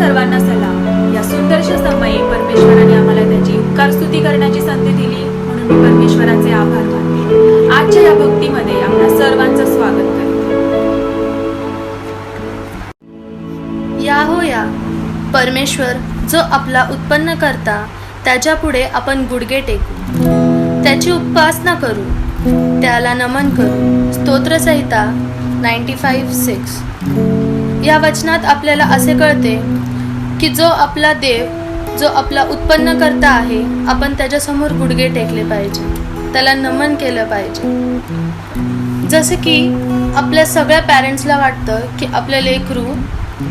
सर्वांना सलाम. या सुंदरशा समयी परमेश्वराने आम्हाला त्याची उपकार स्तुती करण्याची संधी दिली, म्हणून मी परमेश्वराचे आभार मानते. आजच्या या भक्तीमध्ये आपल्या सर्वांचं स्वागत करते. या हो या, परमेश्वर जो आपला उत्पन्न करता त्याच्या पुढे आपण गुडघे टेकू, त्याची उपासना करू, त्याला नमन करू. स्तोत्रसंहिता 95:6. या वचनात आपल्याला असे कळते की जो आपला देव, जो आपला उत्पन्न करता आहे, आपण त्याच्यासमोर गुडघे टेकले पाहिजे, त्याला नमन केलं पाहिजे. जसं की आपल्या सगळ्या पॅरेंट्सला वाटतं की आपलं लेकरू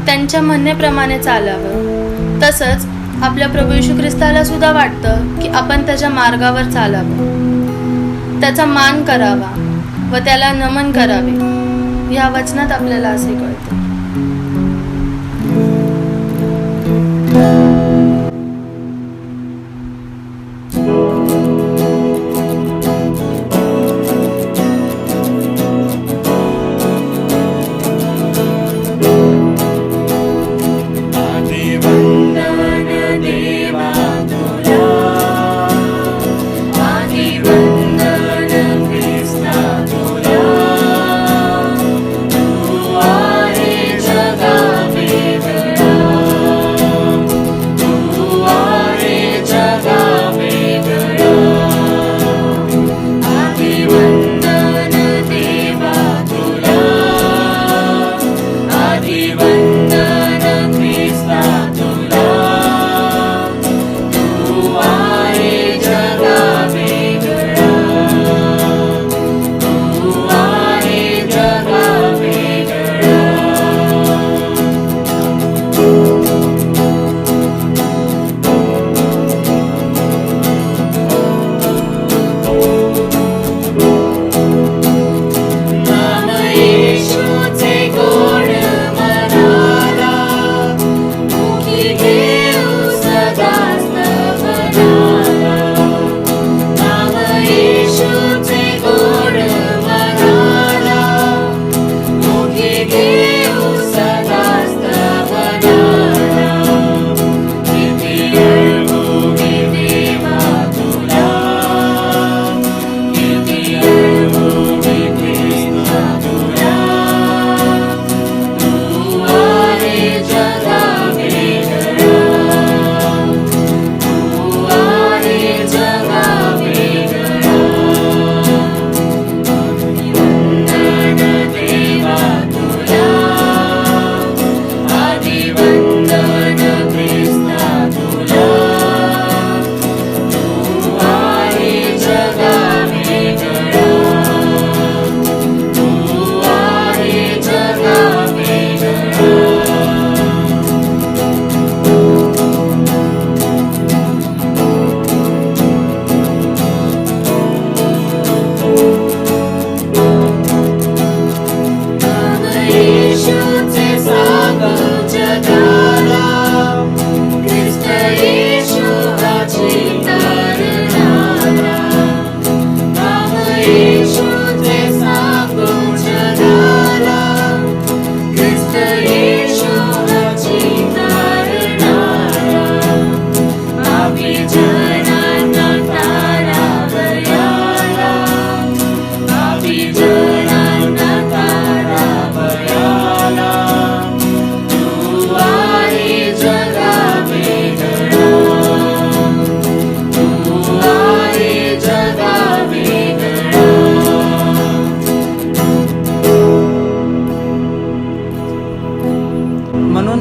त्यांच्या म्हणण्याप्रमाणे चालावं, तसंच आपल्या प्रभू येशू ख्रिस्ताला सुद्धा वाटतं की आपण त्याच्या मार्गावर चालावं, त्याचा मान करावा व त्याला नमन करावे. या वचनात आपल्याला असे कळते.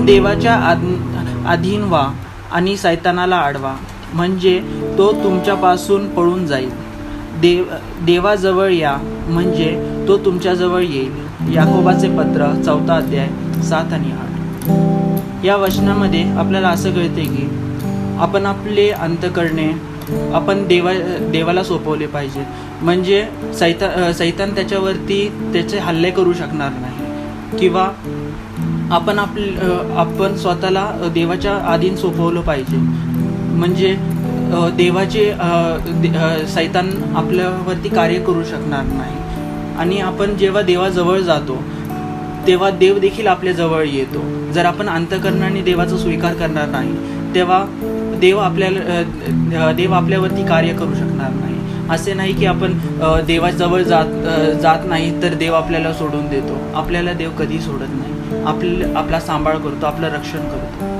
देवाच्या अधीन व्हा आणि सैतानाला अडवा, म्हणजे तो तुमच्यापासून पळून जाईल. देवाजवळ या, म्हणजे तो तुमच्याजवळ येईल. याकोबाचे पत्र 4 अध्याय 7 आणि 8. या वचनामध्ये आपल्याला असं कळते की आपण आपले अंतःकरणे आपण देवाला सोपवले पाहिजे, म्हणजे सैतान त्याच्यावरती त्याचे हल्ले करू शकणार नाही, किंवा आपण स्वतःला देवाच्या अधीन सोपवलं पाहिजे, म्हणजे देवाचे सैतान आपल्यावरती कार्य करू शकणार नाही. आणि आपण जेव्हा देवाजवळ जातो तेव्हा देव देखील आपल्या जवळ येतो. जर आपण अंतःकरणाने देवाचा स्वीकार करणार नाही, तेव्हा देव आपल्यावरती कार्य करू शकणार नाही. असे नाही की आपण देवाजवळ जात नाही तर देव आपल्याला सोडून देतो. आपल्याला देव कधी सोडत नाही. आपला सांभाळ करतो, आपलं रक्षण करतो.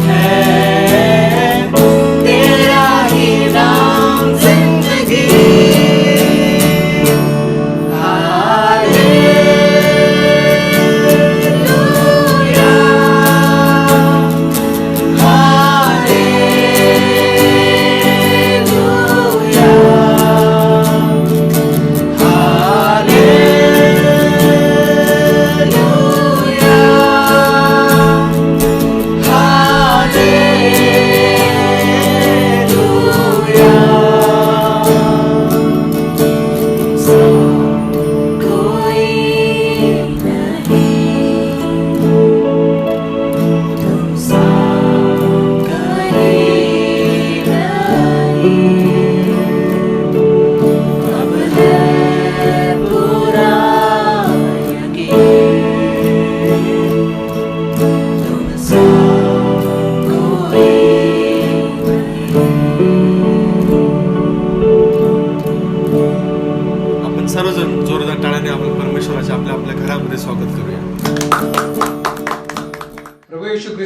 है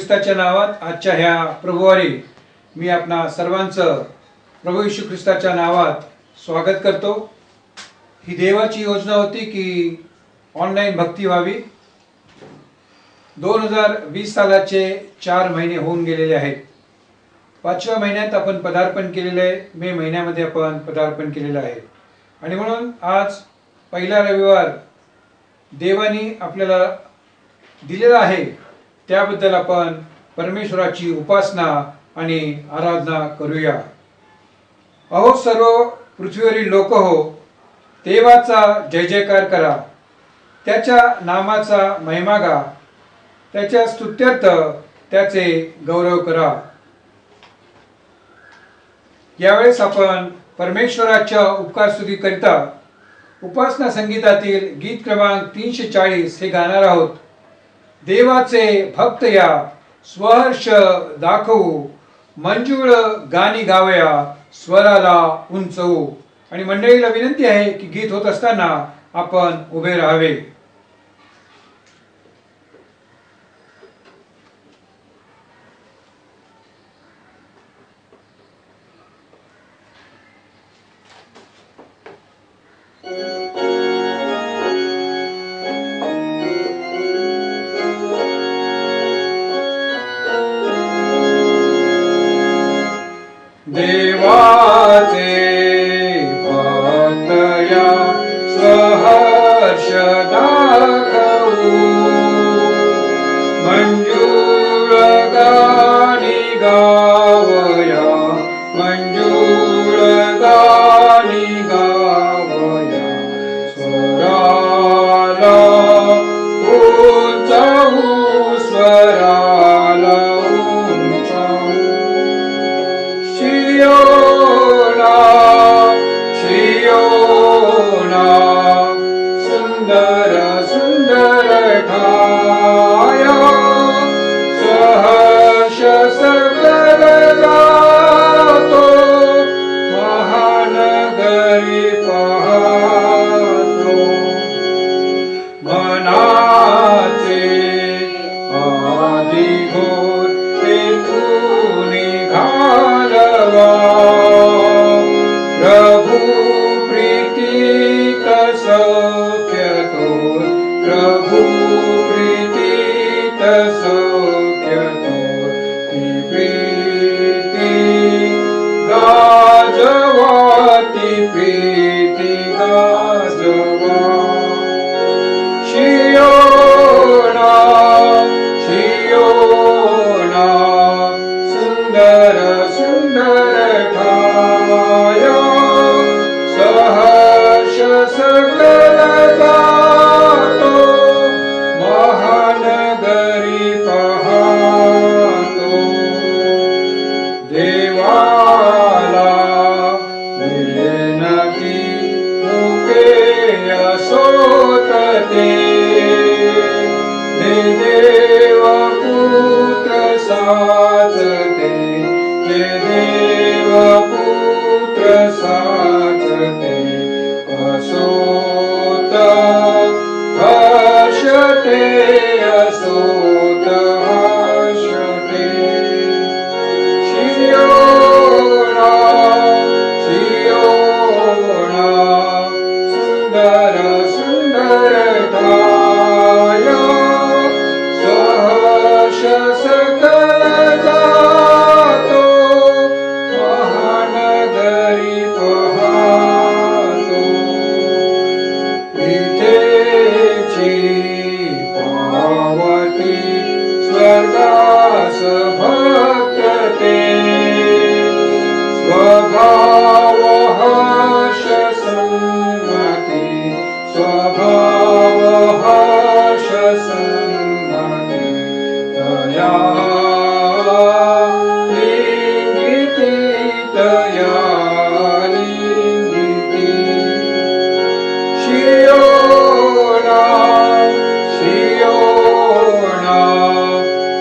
ख्रिस्ताच्या नावात आजच्या ह्या प्रभुवारी मी आपणा सर्वांचं प्रभू येशू ख्रिस्ताच्या नावात स्वागत करतो। ही देवाची योजना होती की ऑनलाईन भक्ती व्हावी। 2020 सालाचे 4 महिने होऊन गेलेले आहेत। 5व्या महिन्यात आपण पदार्पण केलेले आहे। मे महिन्यामध्ये आपण पदार्पण केलेलं आहे आणि म्हणून आज पहिला रविवार देवानी आपल्याला दिलेला आहे, त्याबद्दल आपण परमेश्वराची उपासना आणि आराधना करूया। अहो सर्व पृथ्वीवरील लोक हो, देवाचा जय जयकार करा, त्याच्या नामाचा महिमा गा, त्याच्या स्तुत्यर्थ त्याचे गौरव करा। यावेळेस आपण परमेश्वराच्या उपकार स्तुती करिता उपासना संगीतातील गीत क्रमांक 340 हे गाणार आहोत। देवाचे भक्त या स्वहर्ष दाखवू, मंजूळ गाणी गावया, स्वराला उंचवू। आणि मंडळीला विनंती आहे की गीत होत असताना आपण उभे राहावे। देवाचे भक्त या स्वहर्ष दाखवू, मंजूळ गाणी गावया, मंजूळ गाणी गावया, स्वराला उंचावू, स्वराला उंचावू। शियोना शियोना सुंदर सुंदर ठाया, सहर्ष सकल जातो, महानगरी पाहतो। मनाचे आधी घोर तेथून घालवा, प्रभु प्रीतीत सौख्य तोर, प्रभु प्रीतीत सौख्य तोर। ती प्रीती गाजवा, ती प्रीती गाजवा। शियोना शियोना सुंदर सुंदर ठाया, सहर्ष सकल जातो, महानगरी पाहतो। देवाला विनती मुके असोतते, देव पुत्र साचते, जे देव पुत्र साचते। असोत हर्षते, असोत हर्षते। शियोना शियोना सुंदर सुंदर ठाया, सहर्ष सकल जातो, महानगरी पाहतो। इथेची पावती स्वर्गास भक्तते, स्वभाव हर्ष संगती, स्वभाव हर्ष संगती। तया लिंगिती, तया लिंगिती। शियोना शियोना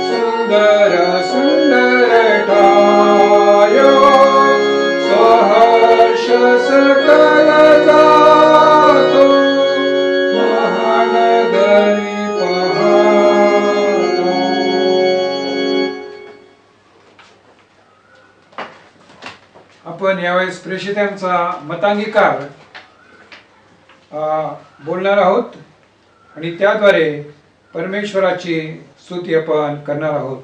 सुंदर सुंदर ठाया, सहर्ष सकल जातो, महानगरी पाहतो। आपण यावेळेस प्रेषितांचा मतांगीकार बोलणार आहोत आणि त्याद्वारे परमेश्वराची स्तुती आपण करणार आहोत.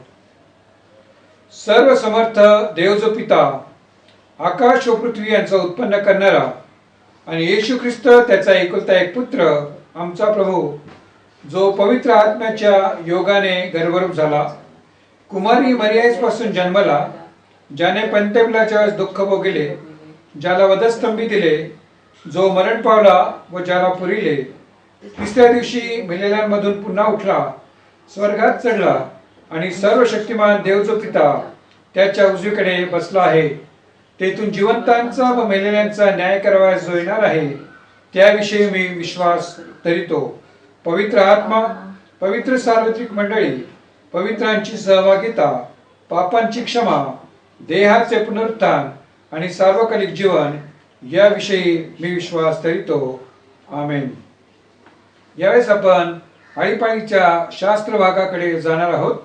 सर्व समर्थ देव जो पिता, आकाश व पृथ्वी यांचा उत्पन्न करणारा आणि येशू ख्रिस्त त्याचा एकुलता एक पुत्र, आमचा प्रभू, जो पवित्र आत्म्याच्या योगाने गर्भरूप झाला, कुमारी मरियापासून जन्मला, ज्याने पंतेपिलाच्या वेळेस दुःख भोगले, ज्याला वधस्तंभी दिले, जो मरण पावला व ज्याला पुरिले, तिसऱ्या दिवशी मेलेल्यांमधून पुन्हा उठला, स्वर्गात चढला आणि सर्व शक्तिमान देव जो पिता त्याच्या उजवीकडे बसला आहे, तेथून जिवंतांचा व मेलेल्यांचा न्याय करावयास जो येणार आहे, त्याविषयी मी विश्वास धरितो. पवित्र आत्मा, पवित्र सार्वत्रिक मंडळी, पवित्रांची सहभागिता, पापांची क्षमा, देहाचे पुनरुत्थान आणि सार्वकालिक जीवन याविषयी मी विश्वास धरितो. आमेन. यावेळेस आपण आळीपाळीच्या शास्त्र भागाकडे जाणार आहोत.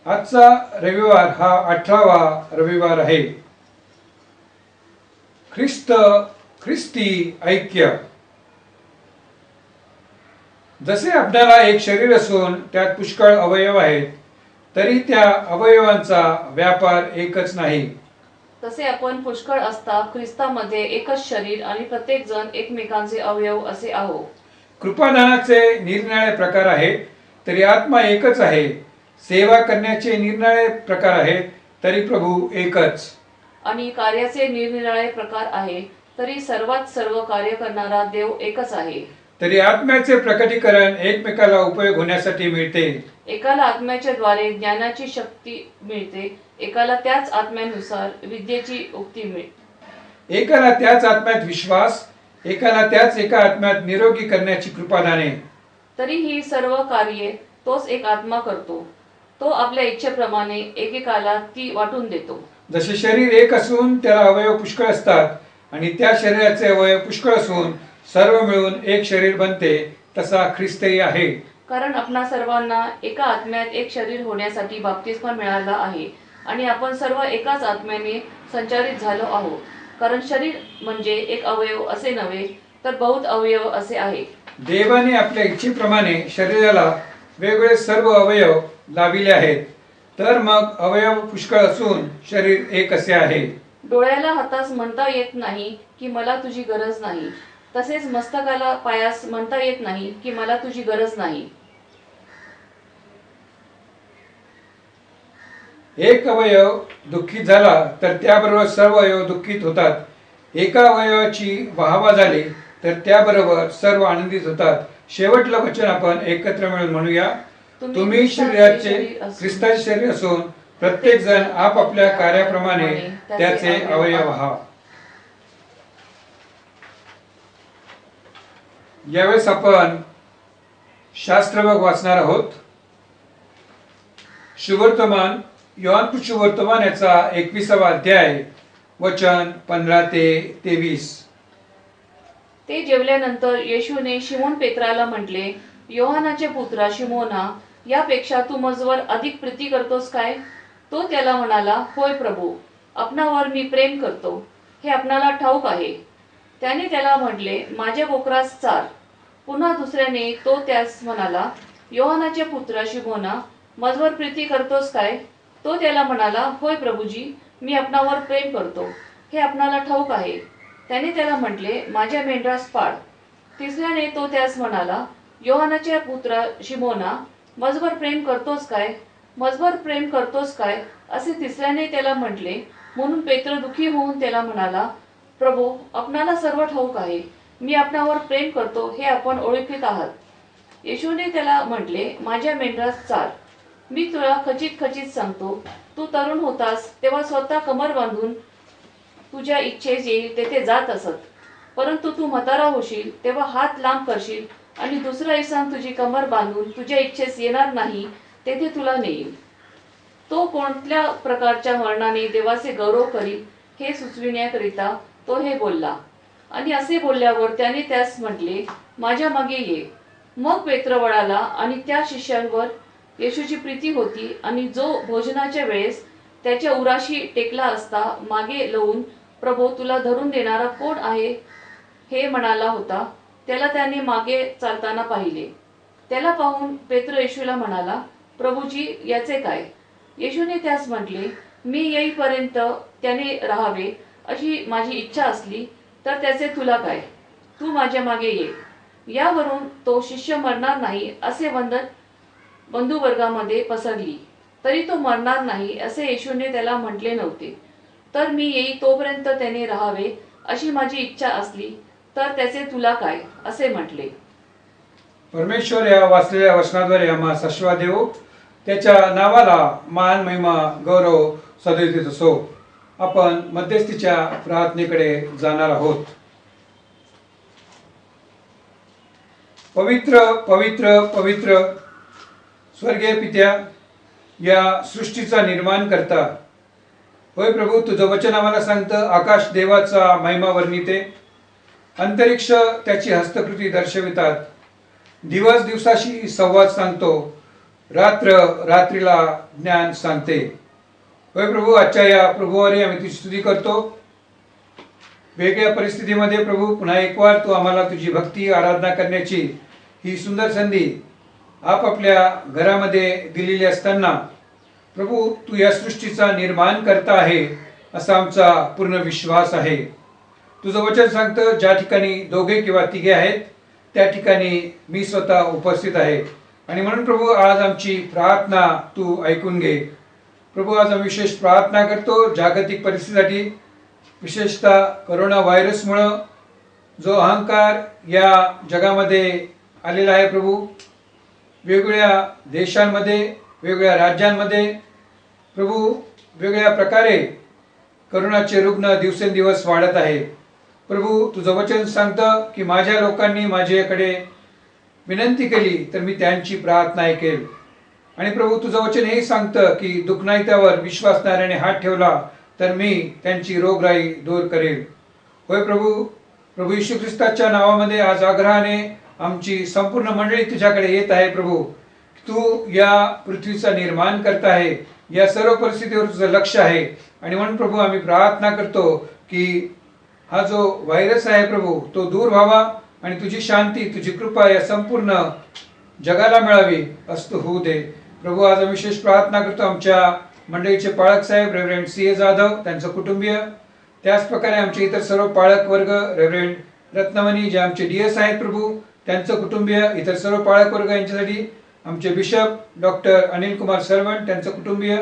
आजचा रविवार हा 18वा रविवार आहे. ख्रिस्ती ऐक्य. जसे आपल्याला एक शरीर असून त्यात पुष्कळ अवयव आहेत, तरी त्या अवयवांचा व्यापार एकच नाही. तसे आपण पुष्कळ असता ख्रिस्तामध्ये एकच शरीर आणि प्रत्येक जण एकमेकांचे अवयव असे आहो. कृपादानाचे निरनिराळे प्रकार आहेत, तरी आत्मा एकच आहे. सेवा करण्याचे निरनिराळे प्रकार आहेत, तरी प्रभू एकच. आणि कार्याचे निरनिराळे प्रकार आहे, तरी सर्वात सर्व कार्य करणारा देव एकच आहे. तरी आत्म्याचे प्रकटीकरण एकमेकाला उपयोग होण्यासाठी मिळते. एकाला आत्म्याच्या द्वारे ज्ञानाची शक्ती मिळते, एकाला त्याच आत्म्यानुसार विद्येची उक्ती मिळते, एकाला त्याच आत्म्यात विश्वास, एकाला त्याच एका आत्म्यात निरोगी करण्याची कृपादाने. तरी ही सर्व कार्ये तोच एक आत्मा करतो. तो आपल्या इच्छेप्रमाणे एकेकाला ती वाटून देतो. जसे शरीर एक असून त्याला अवयव पुष्कळ असतात आणि त्या शरीराचे अवयव पुष्कळ असून सर्व मिळून एक शरीर बनते, तसा ख्रिस्तही आहे. कारण आपणा सर्वांना एका आत्म्यात एक शरीर होण्यासाठी बाप्तिस्मा मिळाला आहे आणि आपण सर्व एकाच आत्म्याने संचारित झालो आहोत. कारण शरीर म्हणजे एक अवयव असे नव्हे, तर बहुत अवयव असे आहे. देवाने आपल्या इच्छेप्रमाणे शरीराला वेगवेगळे सर्व अवयव लाविले आहेत, तर मग अवयव पुष्कळ असून शरीर एक असे आहे. डोळ्याला हातास म्हणता येत नाही की मला तुझी गरज नाही, तसेच मस्तकाला पायास म्हणता येत नाही की मला तुझी गरज नाही. एक अवयव दुःखित झाला तर त्याबरोबर सर्व अवयव दुःखित होतात. एका अवयवाची वाहवा झाली तर त्याबरोबर सर्व आनंदित होतात. शेवटलं वचन आपण एकत्र मिळून म्हणूया. तुम्ही शरीराचे ख्रिस्ताचे शरीर असून प्रत्येक जण आपापल्या कार्याप्रमाणे त्याचे अवयव आहात. यावेळेस आपण शास्त्रभाग वाचणार आहोत. शुभवर्तमान, योहान शुभवर्तमान याचा 21वा अध्याय, वचन 15 ते 23. ते जेवल्यानंतर येशूने शिमोन पेत्राला म्हटले, योहानाचे पुत्रा शिमोना, यापेक्षा तू मजवर अधिक प्रीती करतोस काय? तो त्याला म्हणाला, होय प्रभू, आपणावर मी प्रेम करतो, हे आपणाला ठाऊक आहे. त्याने त्याला म्हटले, माझ्या बोकरास चार. पुन्हा दुसऱ्याने तो त्यास म्हणाला, योहानाचे पुत्रा शिमोना, मजवर प्रीती करतोस काय? तो त्याला म्हणाला, होय प्रभूजी, मी आपणावर प्रेम करतो, हे आपणाला ठाऊक आहे. त्याने त्याला म्हटले, माझ्या मेंढरास पाड. तिसऱ्याने तो त्यास म्हणाला, योहानाच्या पुत्रा शिमोना, मजवर प्रेम करतोस काय? मजवर प्रेम करतोस काय? असे तिसऱ्याने त्याला म्हटले. म्हणून पेत्र दुःखी होऊन त्याला म्हणाला, प्रभू, आपणाला सर्व ठाऊक आहे, मी आपणावर प्रेम करतो, हे आपण ओळखीत आहात. येशूने त्याला म्हटले, माझ्या मेंढरास चार. मी तुला खचित खचित सांगतो, तू तरुण होतास तेव्हा स्वतः कमर बांधून तुझ्या इच्छेस येईल तेथे जात असत. परंतु तू म्हातारा होशील तेव्हा हात लांब करशील आणि दुसरा इंसान तुझी कमर बांधून तुझ्या इच्छेस येणार नाही तेथे तुला नेईल. तो कोणत्या प्रकारच्या मरणाने देवाचे गौरव करील हे सुचविण्याकरिता तो हे बोलला. आणि असे बोलल्यावर त्याने त्यास म्हटले, माझ्या मागे ये. मग पेत्र वळाला आणि त्या शिष्यांवर येशूची प्रीती होती आणि जो भोजनाच्या वेळेस त्याच्या उराशी टेकला असता मागे लवून, प्रभो, तुला धरून देणारा कोण आहे, हे म्हणाला होता. त्याला त्याने मागे चालताना पाहिले. त्याला पाहून पेत्र येशूला म्हणाला, प्रभूजी, याचे काय? येशूने त्यास म्हटले, मी येईपर्यंत त्याने राहावे अशी माझी इच्छा असली तर त्याचे तुला काय? तू माझ्या मागे ये. यावरून तो शिष्य मरणार नाही असे बंधुवर्गामध्ये पसरली. तरी तो मरणार नाही असे येशूने त्याला म्हटले नव्हते. तर मी येई तोपर्यंत त्याने राहावे अशी माझी इच्छा असली तर त्याचे तुला काय असे म्हटले. परमेश्वर या वाचलेल्या वचनाद्वारे आम्हाला आशीर्वाद देवो. त्याच्या नावाला मान, महिमा, गौरव सदैव देत असो. आपण मध्यस्थीच्या प्रार्थनेकडे जाणार आहोत. पवित्र पवित्र पवित्र स्वर्गीय पित्या, या सृष्टीचा निर्माण करता, होय प्रभू, तुझं वचन आम्हाला सांगतं, आकाश देवाचा महिमा वर्णिते, अंतरिक्ष त्याची हस्तकृती दर्शवितात, दिवस दिवसाशी संवाद सांगतो, रात्र रात्रीला ज्ञान सांगते. होय प्रभू, आजच्या या प्रभूवारी आम्ही तुझी स्तुती करतो. वेगळ्या परिस्थितीमध्ये प्रभू पुन्हा एक वार तू आम्हाला तुझी भक्ती आराधना करण्याची ही सुंदर संधी आपापल्या घरामध्ये दिलेली असताना प्रभू, तू या सृष्टीचा निर्माण करता आहे असा आमचा पूर्ण विश्वास आहे. तुझं वचन सांगतं, ज्या ठिकाणी दोघे किंवा तिघे आहेत त्या ठिकाणी मी स्वतः उपस्थित आहे. आणि म्हणून प्रभू, आज आमची प्रार्थना तू ऐकून घे. प्रभू, आज आम्ही विशेष प्रार्थना करतो जागतिक परिस्थितीसाठी, विशेषतः करोना व्हायरसमुळं जो अहंकार या जगामध्ये आलेला आहे प्रभू, वेगवेगळ्या देशांमध्ये, वेगवेगळ्या राज्यांमध्ये प्रभू, वेगळ्या प्रकारे करोनाचे रुग्ण दिवसेंदिवस वाढत आहे. प्रभू, तुझं वचन सांगतं की माझ्या लोकांनी माझ्याकडे विनंती केली तर मी त्यांची प्रार्थना ऐकेल. आणि प्रभू, तुझं वचन हे सांगतं की दुखनाईत्यावर विश्वासणाऱ्याने हात ठेवला तर मी त्यांची रोगराई दूर करेल. होय प्रभू, प्रभू येशू ख्रिस्ताच्या नावामध्ये आज आग्रहाने आमची संपूर्ण मंडळी तुझ्याकडे येत आहे. प्रभू, तू या पृथ्वीचा निर्माण करत आहे, या सर्व परिस्थितीवर तुझं लक्ष आहे. आणि म्हणून प्रभू, आम्ही प्रार्थना करतो की हा जो व्हायरस आहे प्रभू, तो दूर व्हावा आणि तुझी शांती, तुझी कृपा या संपूर्ण जगाला मिळावी असं होऊ दे. प्रभू, आज आम्ही विशेष प्रार्थना करतो आमच्या मंडळीचे पाळक साहेब रेव्हरेंड सी.ए. जाधव, त्यांचं कुटुंबीय, त्याच प्रकारे आमचे इतर सर्व पाळक वर्ग, रेव्हरेंड रत्नमणी जे आमचे DS आहेत प्रभू, त्यांचं कुटुंबीय, इतर सर्व पाळक वर्ग यांच्यासाठी, आमचे बिशप डॉक्टर अनिल कुमार सरवंत, त्यांचं कुटुंबीय,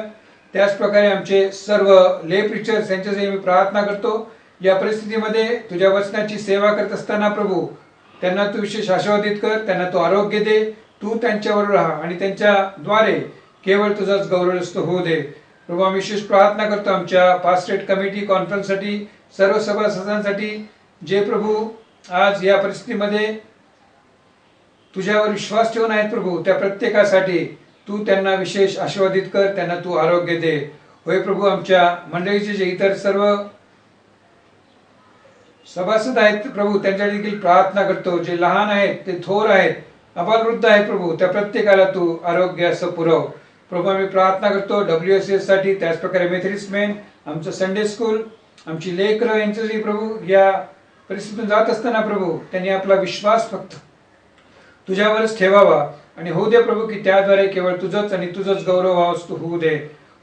त्याच प्रकारे आमचे सर्व ले प्रिचर्स यांच्यासाठी मी प्रार्थना करतो. या परिस्थितीमध्ये तुझ्या वचनाची सेवा करत असताना प्रभू, त्यांना तू विशेष आशीर्वादित कर, त्यांना तू आरोग्य दे, तू त्यांच्याबरोबर राहा आणि त्यांच्याद्वारे केवळ तुझाच गौरवस्त होऊ दे. प्रभू, आम्ही विशेष प्रार्थना करतो आमच्या पास्टेट कमिटी कॉन्फरन्ससाठी, सर्व सभासदांसाठी, जे प्रभू आज या परिस्थितीमध्ये तुझ्यावर विश्वास ठेवून आहेत प्रभू, त्या प्रत्येकासाठी तू त्यांना विशेष आशीर्वादित कर, त्यांना तू आरोग्य दे. होय प्रभू, आमच्या मंडळीचे जे इतर सर्व सभासद आहेत प्रभू, त्यांच्या देखील प्रार्थना करतो. जे लहान आहेत, ते थोर आहेत, अबालवृद्ध आहेत प्रभू, त्या प्रत्येकाला तू आरोग्य असं पुरव. प्रभू, आम्ही प्रार्थना करतो WSS साठी, त्याच प्रकारे मेथडिस्ट मेन, आमचं संडे स्कूल, आमची लेकरं यांच्यासाठी प्रभू, या परिस्थितीतून जात असताना प्रभू त्यांनी आपला विश्वास फक्त तुझ्यावरच ठेवावा आणि होऊ दे प्रभू की त्याद्वारे केवळ तुझंच आणि तुझंच गौरव व्हावंस तू होऊ दे.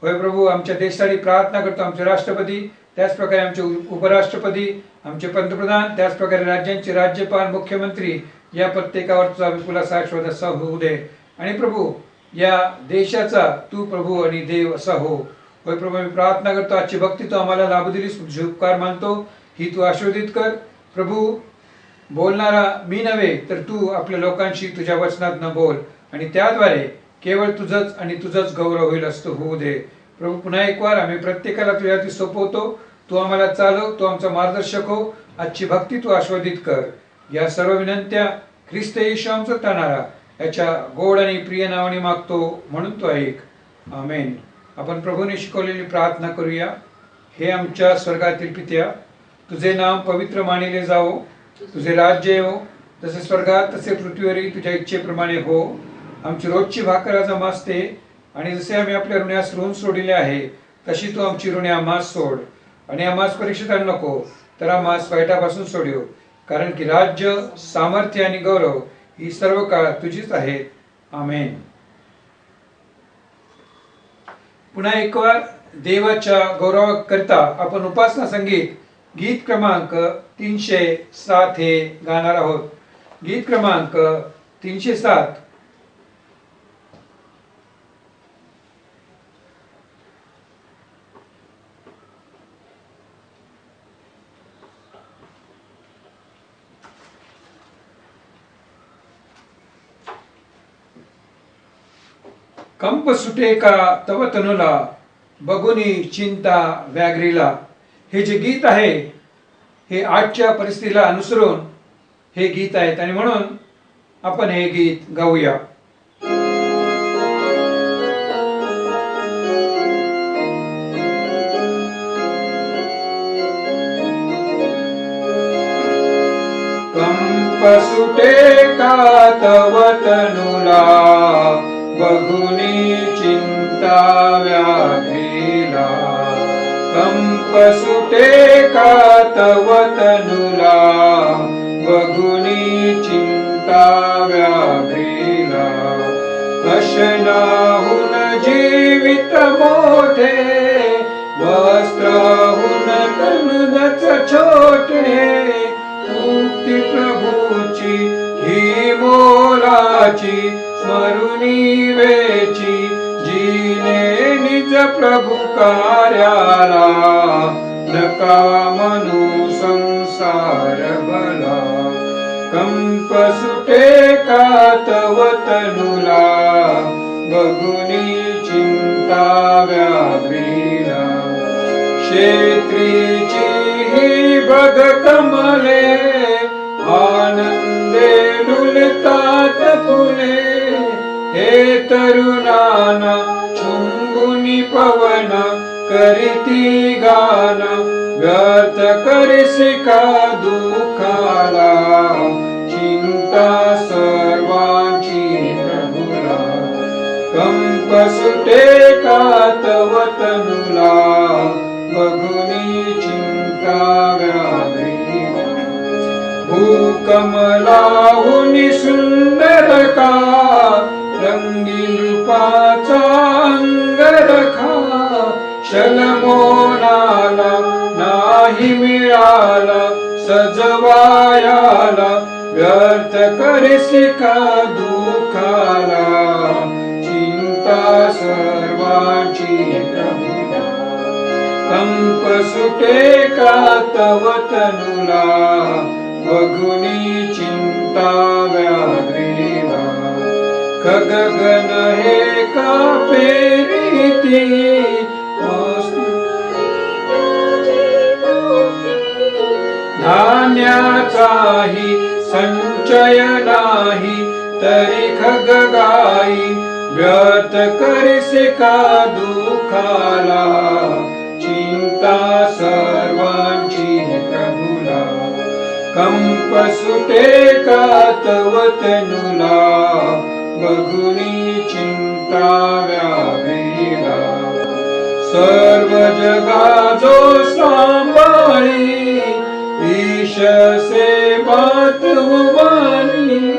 होय प्रभू, आमच्या देशासाठी प्रार्थना करतो, आमचे राष्ट्रपती, त्याच प्रकारे आमचे उपराष्ट्रपती, आमचे पंतप्रधान, त्याच प्रकारे राज्यांचे राज्यपाल, मुख्यमंत्री, या प्रत्येकावर तुझा विपुल असा आशीर्वाद असा होऊ दे. आणि प्रभू, या देशाचा तू प्रभू आणि देव असा हो. होय प्रभू, मी प्रार्थना करतो आजची भक्ती तू आम्हाला लाभू दिलीस, तुझे उपकार मानतो, ही तू आशीर्वादित कर. प्रभू, बोलणारा मी नव्हे तर तू आपल्या लोकांशी तुझ्या वचनात बोल आणि त्याद्वारे केवळ तुझंच आणि तुझंच गौरव होईल असतो होऊ दे. प्रभू, पुन्हा एक वार आम्ही प्रत्येकाला तुझ्या हाती सोपवतो, तू आम्हाला चालव, तू आमचा मार्गदर्शक हो. आजची भक्ती तू आस्वादित कर. या सर्व विनंत्या ख्रिस्त येशू आमचा तारणारा याच्या गोड आणि प्रिय नावाने मागतो, म्हणून तो ऐक. आमेन. आपण प्रभूने शिकवलेली प्रार्थना करूया. हे आमच्या स्वर्गातील पित्या, तुझे नाम पवित्र मानिले जावो, तुझे राज्य येवो, जसे स्वर्गात तसे पृथ्वीवरही तुझ्या इच्छेप्रमाणे हो. आमची रोजची भाकर आज आम्हास दे, आणि जसे आम्ही आपल्या ऋणास ऋण सोडिले आहे तशी तू आमची ऋणे आम्हास सोड आणि आम्हास परीक्षित आणू नको, तर आम्हास वाईटापासून सोडव. कारण की राज्य, सामर्थ्य आणि गौरव ही सर्व काळ तुझीच आहेत. आमेन. पुन्हा एक वार देवाच्या गौरवाकरिता आपण उपासना संगीत गीत क्रमांक 307 हे गाणार आहोत. गीत क्रमांक 307. कंप सुटे का तव तनुला, बघुनी चिंता व्याघ्रीला. हे जे गीत आहे हे आजच्या परिस्थितीला अनुसरून हे गीत आहेत आणि म्हणून आपण हे गीत गाऊया. कंप सुटे का तव तनुला, बघुनी चिंता व्याघ्रीला. कंप सुटे का तव तनुला, बघुनी चिंता व्याघ्रीला. अशनाहून जीवित मोठे, वस्त्रहून तनुदच छोटे. मुक्ती प्रभूची ही मोलाची, स्मरुनी वेची जीने निज प्रभु कार्याला. नका म्हणू संसार भला, कंप सुटे का तव तनुला, बघुनी चिंता व्याघ्रीला. क्षेत्रीची ही बघ कमले, आनंदे लुलतात फुले. हे तरुणाना चुंबुनी पवन, करीती गान. व्यर्थ करसी का दुःखाला, चिंता सर्वांची प्रभुला. कंप सुटे का तव तनुला, बघुनी चिंता व्याघ्रीला. भूकमलाहुनी सुंदर का, रंगीन रूपाचा अंगरखा. शलमोनाला नाही मिळाला सजवायाला. व्यर्थ करसी का दुःखाला, चिंता सर्वांची प्रभुला. कंप सुटे का तव तनुला, बघुनी चिंता व्याघ्रीला. खगगन हे का पेरीती, धान्याचाही संचय नाही, तरी खगगाई. व्यर्थ करसी का दुःखाला, चिंता सर्वांची प्रभुला. कंप सुटे का तव तनुला, बघुनी चिंता व्याघ्रीला. सर्व जगा जो सांभाळी, ईश सेवात वाणी.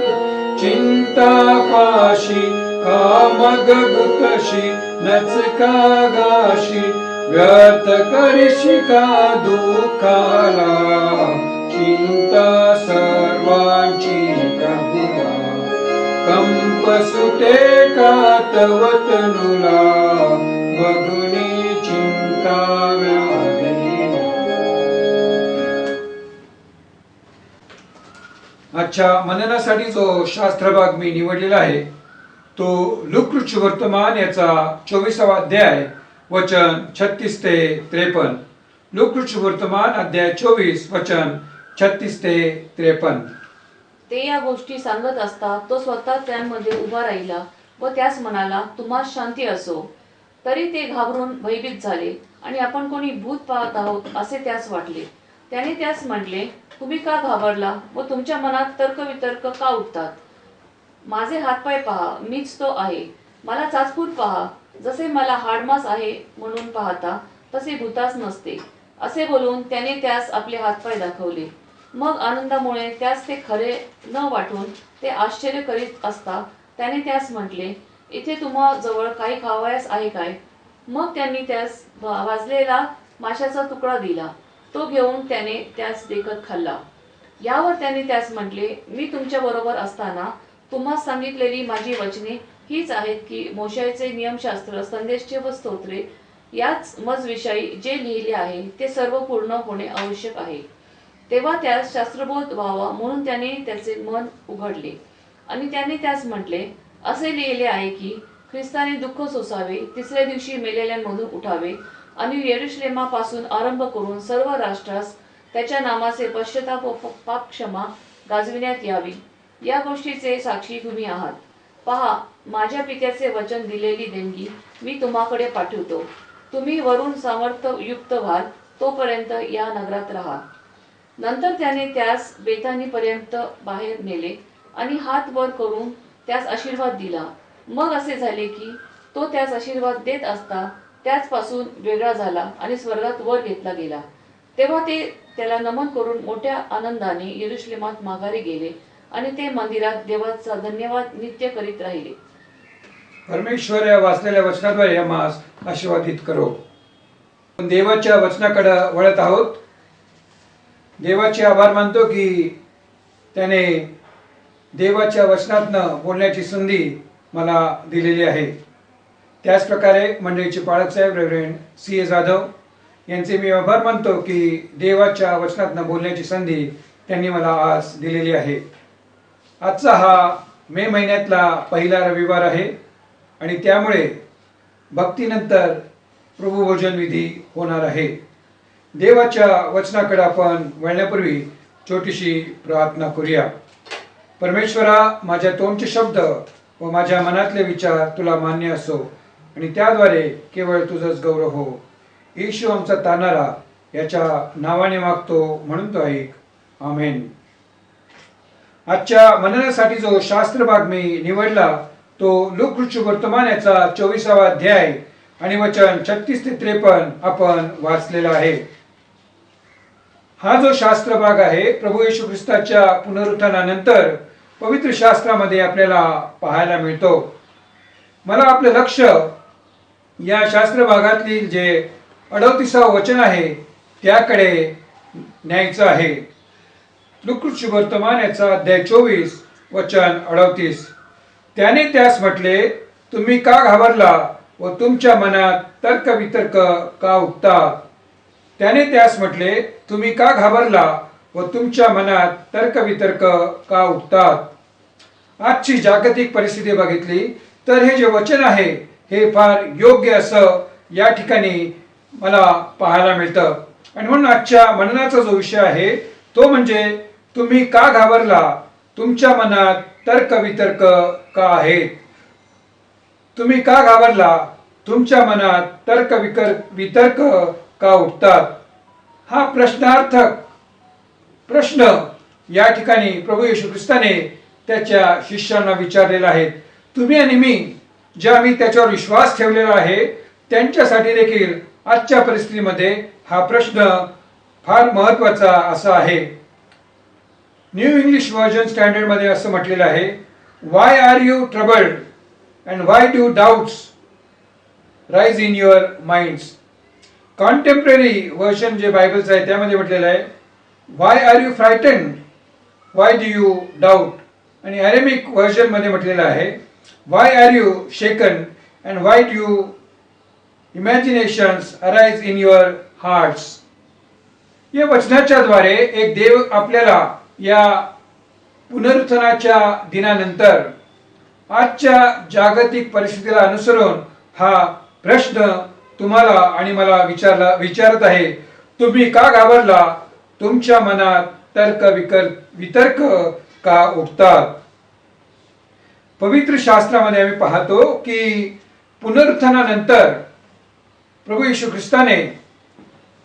चिंता पाशी का मग गुतशी, नचका गाशी. व्यर्थ करशी का दुःखाला, चिंता सर्वांची प्रभुला. कंप सुटे का तव तनुला, बघुनी चिंता व्याघ्रीला. आजच्या मननासाठी जो शास्त्रभाग मी निवडलेला आहे तो लूक वर्तमान याचा 24वा अध्याय वचन 36 ते 53. लूक वर्तमान अध्याय 24 वचन 36 ते 53. ते या गोष्टी सांगत असता तो स्वतः त्यांमध्ये उभा राहिला व त्यास म्हणाला, तुम्हास शांती असो. तरी ते घाबरून भयभीत झाले आणि आपण कोणी भूत पाहत आहोत असे त्यास वाटले. त्याने त्यास म्हटले, तुम्ही का घाबरला व तुमच्या मनात तर्कवितर्क का उठतात? माझे हातपाय पहा, मीच तो आहे. मला चाचपून पहा, जसे मला हाडमास आहे म्हणून पाहता तसे भूतास नसते. असे बोलून त्याने त्यास आपले हातपाय दाखवले. मग आनंदामुळे त्यास ते खरे न वाटून ते आश्चर्य करीत असता त्याने त्यास म्हटले, इथे तुम्हा जवळ काही खावयास आहे काय? मग त्यांनी त्यास भाजलेला माशाचा तुकडा दिला. तो घेऊन त्याने त्यास देखत खाल्ला. यावर त्याने त्यास म्हटले, मी तुमच्या बरोबर असताना तुम्हास सांगितलेली माझी वचने हीच आहेत की मोशाचे नियमशास्त्र, संदेश व स्तोत्रे याच मजविषयी जे लिहिले आहे ते सर्व पूर्ण होणे आवश्यक आहे. तेव्हा त्यास शास्त्रबोध व्हावा म्हणून त्याने त्याचे मन उघडले आणि त्याने त्यास म्हटले, असे लिहिले आहे की ख्रिस्ताने दुःख सोसावे, तिसऱ्या दिवशी मेलेल्यांमधून उठावे आणि येरुशलेमापासून आरंभ करून सर्व राष्ट्रास त्याच्या नामाचे पश्चाताप व पाप क्षमा गाजविण्यात यावी. या गोष्टीचे साक्षी तुम्ही आहात. पहा, माझ्या पित्याचे वचन दिलेली देणगी मी तुम्हाकडे पाठवतो. तुम्ही वरून सामर्थ्ययुक्त व्हाल तोपर्यंत या नगरात राहा. नंतर त्याने त्यास बेथानीपर्यंत बाहेर नेले आणि हात वर करून त्यास आशीर्वाद दिला. मग असे झाले की तो त्यास आशीर्वाद देत असता त्याचपासून वेगळा झाला आणि स्वर्गात वर घेतला गेला. तेव्हा ते त्याला नमन करून मोठ्या आनंदाने येरुशलेमात माघारी गेले आणि ते मंदिरात देवाचा धन्यवाद नित्य करीत राहिले. परमेश्वर या वाचलेल्या वचनाद्वारे आम्हास आशीर्वादित करो. देवाच्या वचनाकडे वळत आहोत. देवाचे आभार मानतो की त्याने देवाच्या वचनातनं बोलण्याची संधी मला दिलेली आहे. त्याचप्रकारे मंडळीचे पाळक साहेब रेव्हरेंड C.A. जाधव यांचे मी आभार मानतो की देवाच्या वचनातनं बोलण्याची संधी त्यांनी मला आज दिलेली आहे. आजचा हा मे महिन्यातला पहिला रविवार आहे आणि त्यामुळे भक्तीनंतर प्रभुभोजन विधी होणार आहे. देवाच्या वचनाकडे आपण वळण्यापूर्वी छोटीशी प्रार्थना करूया. परमेश्वरा, माझ्या तोंडचे शब्द व माझ्या मनातले विचार तुला मान्य असो आणि त्याद्वारे केवळ तुझंच गौरव हो. येशू आमचा तारणारा याच्या नावाने मागतो म्हणून तो ऐक. आमेन. आजच्या मननासाठी जो शास्त्र भाग मी निवडला तो लूक वर्तमान याचा 24वा अध्याय आणि वचन 36 ते 53 आपण वाचलेला आहे. हा जो शास्त्र भाग आहे प्रभू येशू ख्रिस्ताच्या पुनरुत्थानानंतर पवित्र शास्त्रामध्ये आपल्याला पाहायला मिळतो. मला आपलं लक्ष या शास्त्र भागातील जे 38वे वचन आहे त्याकडे न्यायचं आहे. लूक वर्तमान याचा अध्याय 24 वचन 38. त्याने त्यास म्हटले, तुम्ही का घाबरला व तुमच्या मनात तर्क वितर्क का उठतात? त्याने त्यास म्हटले, तुम्ही का घाबरला व तुमच्या मनात तर्क वितर्क का उठतात? आजची जागतिक परिस्थिती बघितली तर हे जे वचन आहे हे फार योग्य असं या ठिकाणी मला पाहायला मिळतं. आणि म्हणून आजच्या मननाचा जो विषय आहे तो म्हणजे तुम्ही का घाबरला, तुमच्या मनात तर्क वितर्क का आहेत? तुम्ही का घाबरला, तुमच्या मनात तर्क वितर्क का उठतात? हा प्रश्नार्थक प्रश्न या ठिकाणी प्रभू येशू ख्रिस्ताने त्याच्या शिष्यांना विचारलेला आहे. तुम्ही आणि मी ज्या त्याच्यावर विश्वास ठेवलेला आहे त्यांच्यासाठी देखील आजच्या परिस्थितीमध्ये हा प्रश्न फार महत्वाचा असा आहे. न्यू इंग्लिश व्हर्जन स्टँडर्ड मध्ये असं म्हटलेलं आहे, why are you troubled and why do doubts rise in your minds. Contemporary version जे बायबलचं आहे त्यामध्ये म्हटलेलं आहे, why are you frightened, why do you doubt. आणि अरेमिक व्हर्जन मध्ये म्हटलेलं आहे, why are you shaken and why do you imaginations arise in your hearts. या वचनाच्या द्वारे एक देव आपल्याला या पुनरुत्थानाच्या दिनानंतर आजच्या जागतिक परिस्थितीला अनुसरून हा प्रश्न तुम्हाला आणि मला विचारत आहे, तुम्ही का घाबरला, तुमच्या मनात तर्क वितर्क का उठतात? पवित्र शास्त्रामध्ये आम्ही पाहतो की पुनरुत्थानानंतर प्रभू येशू ख्रिस्ताने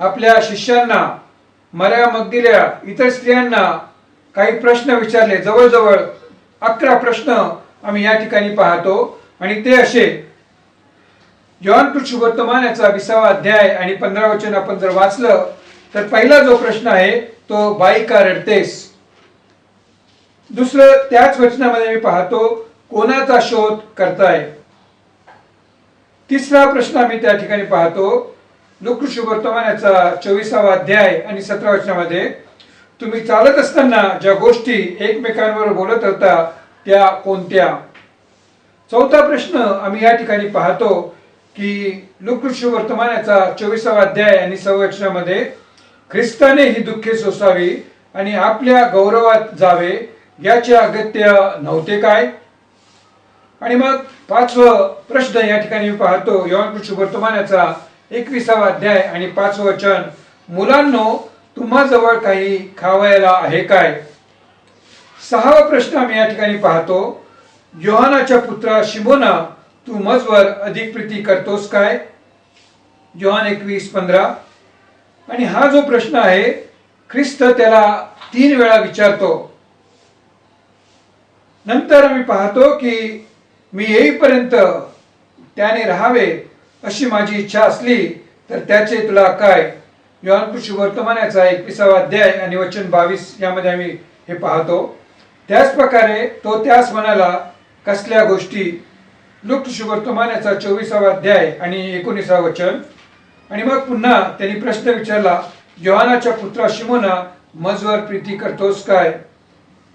आपल्या शिष्यांना, मरियम मग्दलिनी, इतर स्त्रियांना काही प्रश्न विचारले. जवळजवळ 11 प्रश्न आम्ही या ठिकाणी पाहतो आणि ते असे, योहान शुभवर्तमान याचा 20वा अध्याय आणि 15 वचन आपण जर वाचलं तर पहिला जो प्रश्न आहे तो बाई का रडतेस. दुसरं त्याच वचनामध्ये मी पाहतो कोणाचा शोध करताय. तिसरा प्रश्न आम्ही त्या ठिकाणी पाहतो लूका शुभवर्तमान याचा 24वा अध्याय आणि 17 वचनामध्ये तुम्ही चालत असताना ज्या गोष्टी एकमेकांवर बोलत होता त्या कोणत्या. चौथा प्रश्न आम्ही या ठिकाणी पाहतो की लूका शुभवर्तमान याचा 24वा अध्याय आणि 6 वचनामध्ये ख्रिस्ताने ही दुःखे सोसावी आणि आपल्या गौरवात जावे याचे अगत्य नव्हते काय. आणि मग पाचवं प्रश्न या ठिकाणी मी पाहतो योहान शुभवर्तमान याचा 21वा अध्याय आणि 5वं वचन मुलांनो तुम्हाजवळ काही खावायला आहे काय. सहावा प्रश्न आम्ही या ठिकाणी पाहतो योहानाच्या पुत्रा शिमोना तू मजवर अधिक प्रीती करतोस काय. योहान 21:15. आणि हा जो प्रश्न आहे ख्रिस्त त्याला 3 वेळा विचारतो. नंतर आम्ही पाहतो की मी येईपर्यंत त्याने राहावे अशी माझी इच्छा असली तर त्याचे तुला काय. योहान शुभवर्तमान याचा 21वा अध्याय आणि वचन 22 यामध्ये आम्ही हे पाहतो. त्याच प्रकारे तो त्यास म्हणाला कसल्या गोष्टी. लूका शुभवर्तमान याचा 24वा अध्याय आणि 19वा वचन. आणि मग पुन्हा त्यांनी प्रश्न विचारला योहानाच्या पुत्रा शिमोना मजवर प्रीती करतोस काय.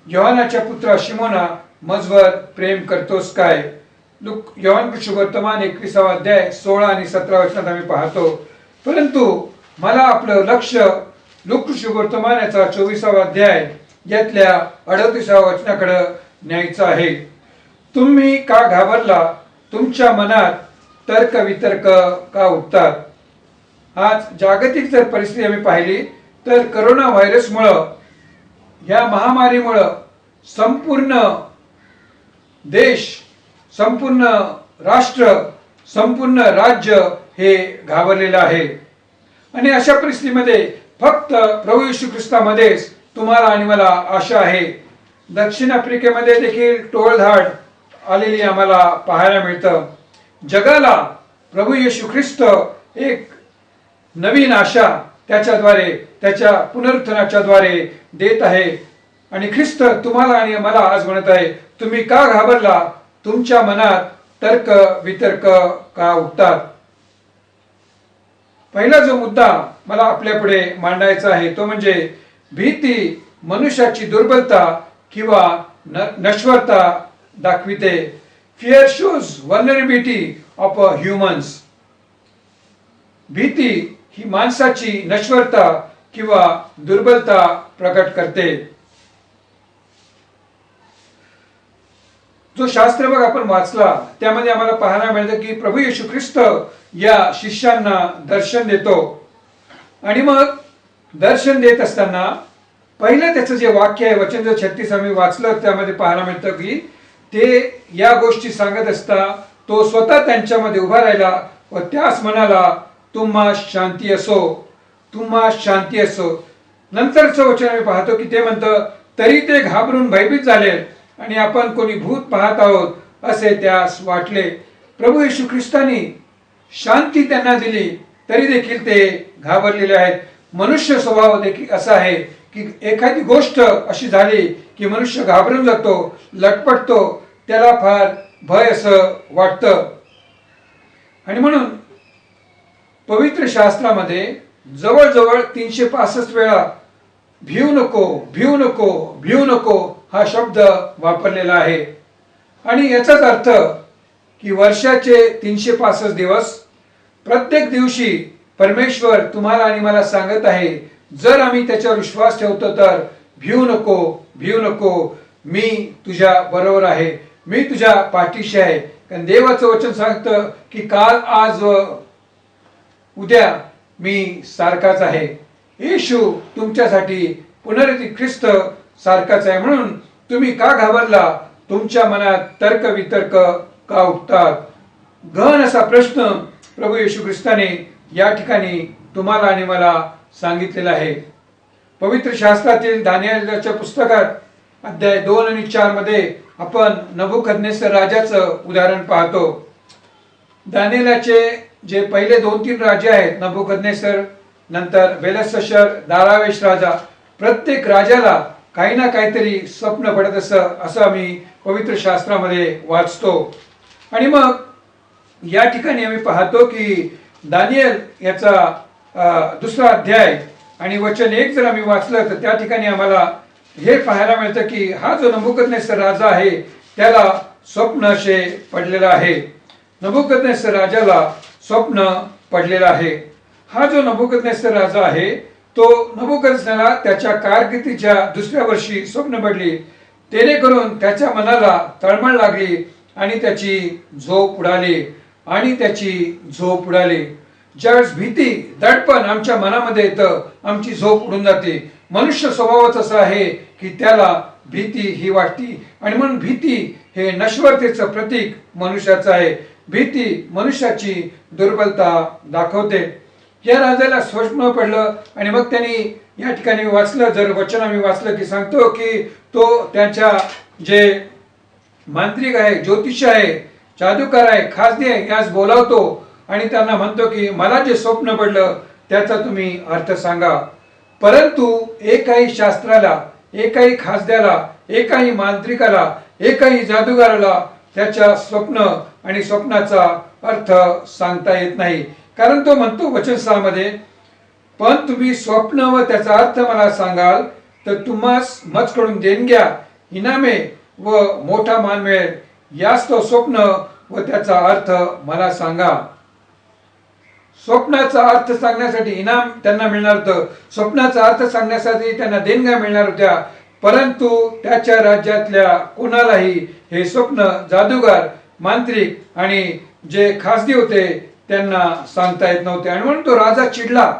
योहानाच्या पुत्रा शिमोना मजवर प्रेम करतोस काय. योहान शुभवर्तमान 21वा अध्याय 16 आणि 17 वचनात आम्ही पाहतो. परंतु मला आपलं लक्ष लूका शुभवर्तमान याचा 24वा अध्याय यातल्या 38व्या वचनाकडे न्यायचं आहे. तुम्ही का घाबरला तुमच्या मनात तर्क वितर्क का उठतात. आज जागतिक जर परिस्थिती आम्ही पाहिली तर करोना व्हायरसमुळं या महामारीमुळं संपूर्ण देश संपूर्ण राष्ट्र संपूर्ण राज्य हे घाबरलेलं आहे. आणि अशा परिस्थितीमध्ये फक्त प्रभू येशू ख्रिस्तामध्येच तुम्हाला आणि मला आशा आहे. दक्षिण आफ्रिकेमध्ये देखील टोळधाड आलेली आम्हाला पाहायला मिळतं. जगाला प्रभू येशू ख्रिस्त एक नवीन आशा त्याच्याद्वारे त्याच्या पुनरुत्थानाच्या द्वारे देत आहे. आणि ख्रिस्त तुम्हाला आणि मला आज म्हणत आहे तुम्ही का घाबरला तुमच्या मनात तर्क वितर्क का उठतात. पहिला जो मुद्दा मला आपल्यापुढे मांडायचा आहे तो म्हणजे भीती मनुष्याची दुर्बलता किंवा नश्वरता दाखविते. Fear shows vulnerability of humans. भीती ही माणसाची नश्वरता किंवा दुर्बलता प्रकट करते. जो शास्त्रभाग आपण वाचला त्यामध्ये आम्हाला पाहायला मिळतं की प्रभू येशू ख्रिस्त या शिष्यांना दर्शन देतो. आणि मग दर्शन देत असताना पहिलं त्याचं जे वाक्य आहे वचन जर 36 आम्ही वाचलं त्यामध्ये पाहायला मिळतं की ते या गोष्टी सांगत असता तो स्वतः त्यांच्यामध्ये उभा राहिला व त्यास म्हणाला तुम्हा शांती असो तुम्हा शांती असो. नंतरचं वचन आम्ही पाहतो की ते म्हणतं तरी ते घाबरून भयभीत झाले आणि आपण कोणी भूत पाहत आहोत असे त्यास वाटले. प्रभू येशू ख्रिस्तानी शांती त्यांना दिली तरी देखील ते घाबरलेले आहेत. मनुष्य स्वभाव देखील असा आहे की एखादी गोष्ट अशी झाली की मनुष्य घाबरून जातो लटपटतो त्याला फार भय असं वाटतं. आणि म्हणून पवित्र शास्त्रामध्ये जवळजवळ 365 वेळा भिऊ नको भिऊ नको भिऊ नको हा शब्द वापरलेला आहे. आणि याचाच अर्थ की वर्षाचे 365 दिवस प्रत्येक दिवशी परमेश्वर तुम्हाला आणि मला सांगत आहे जर आम्ही त्याच्यावर विश्वास ठेवतो तर भिऊ नको भिऊ नको मी तुझ्या बरोबर आहे मी तुझ्या पाठीशी आहे. कारण देवाचं वचन सांगतं की काल आज व उद्या मी सारखाच आहे. येशू तुमच्यासाठी पुनरुत्थित ख्रिस्त सारखाच आहे. म्हणून तुम्ही का घाबरला तुमच्या मनात तर्क वितर्क का उठतात. गहन असा प्रश्न प्रभू येशू ख्रिस्ताने या ठिकाणी तुम्हाला आणि मला सांगितलेला आहे. पवित्र शास्त्रातील दानिएलच्या पुस्तकात अध्याय 2 आणि 4 मध्ये आपण नबुकदनेस्सर राजाचं उदाहरण पाहतो. दानिएलाचे जे पहिले 2-3 राजे आहेत, नबुकदनेसर, नंतर बेलशस्सर, दारावेश राजा, प्रत्येक राजाला काही ना काहीतरी स्वप्न पडत असं आम्ही पवित्र शास्त्रामध्ये वाचतो. आणि मग या ठिकाणी आम्ही पाहतो की दानिएल याचा दुसरा अध्याय आणि वचन 1 जर आम्ही वाचलं तर त्या ठिकाणी आम्हाला हे पाहायला मिळतं की हा जो नबुकदनेसर राजा आहे त्याला स्वप्न असे पडलेलं आहे. नबुकदनेसर राजाला स्वप्न पडलेलं आहे. हा जो नबुकदनेसर राजा आहे तो नबुकदनेसरला त्याच्या कारकिर्दीच्या दुसऱ्या वर्षी स्वप्न पडली, जेणेकरून त्याच्या मनाला तळमळ लागली आणि त्याची झोप उडाली. ज्यावेळेस भीती, दडपण आमच्या मनामध्ये येतं, आमची झोप उडून जाते. मनुष्य स्वभावच असा आहे की त्याला भीती ही वाटते, आणि म्हणून भीती हे नश्वरतेचं प्रतीक मनुष्याचं आहे. भीती मनुष्याची दुर्बलता दाखवते. या राजाला स्वप्न पडलं आणि मग त्यांनी या ठिकाणी वाचलं, जर वचन आम्ही वाचलं की सांगतो की तो त्यांच्या जे मांत्रिक आहे, ज्योतिष आहे, जादूकार आहे, खासदी आहे यास बोलावतो आणि त्यांना म्हणतो की मला जे स्वप्न पडलं त्याचा तुम्ही अर्थ सांगा. परंतु एकाही शास्त्राला, एकाही खासद्याला, एकाही मांत्रिकाला, एकाही जादूगाराला त्याच्या स्वप्न आणि स्वप्नाचा अर्थ सांगता येत नाही. कारण तो म्हणतो वचन 6 मध्ये, पण तुम्ही स्वप्न व त्याचा अर्थ मला सांगाल तर तुम्हास मजकडून देणग्या, इनामे व मोठा मान मिळेल. यास तो स्वप्न व त्याचा अर्थ मला सांगा. स्वप्नाचा अर्थ सांगण्यासाठी इनाम त्यांना मिळणार होतं, स्वप्नाचा अर्थ सांगण्यासाठी त्यांना देणग्या मिळणार होत्या. परंतु त्याच्या राज्यातल्या कोणालाही हे स्वप्न जादूगार, मांत्रिक आणि जे खासगी होते त्यांना सांगता येत नव्हते. आणि म्हणून तो राजा चिडला.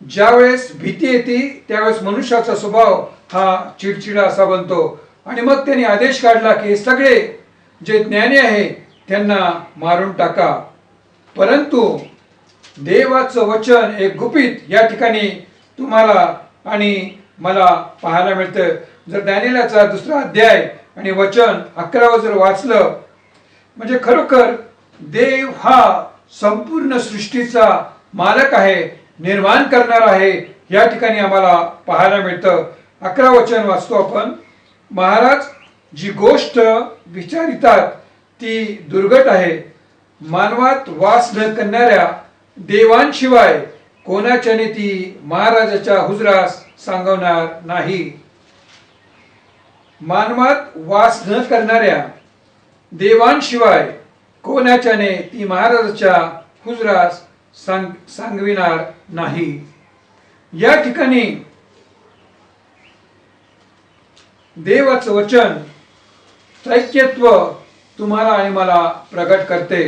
ज्यावेळेस भीती येते त्यावेळेस मनुष्याचा स्वभाव हा चिडचिडा असा बनतो. आणि मग त्यांनी आदेश काढला की हे सगळे जे ज्ञानी आहे त्यांना मारून टाका. परंतु देवाचं वचन एक गुपित या ठिकाणी तुम्हाला आणि मला पाहायला मिळतं. जर दानिएलाचा दुसरा अध्याय आणि वचन 11 जर वाचलं, म्हणजे खरोखर देव हा संपूर्ण सृष्टीचा मालक आहे, निर्माण करणार आहे, या ठिकाणी आम्हाला पाहायला मिळतं. 11 वचन वाचतो आपण. महाराज जी गोष्ट विचारितात ती दुर्घट आहे. मानवात वास न करणाऱ्या देवांशिवाय कोणाच्याने ती महाराजाच्या हुजरास सांगवणार नाही. मानवात वास न करणाऱ्या देवांशिवाय कोणाच्याने ती महाराजाच्या हुजरास सांगविणार नाही. या ठिकाणी देवाचं वचन त्रैक्यत्व तुम्हाला आणि मला प्रगट करते.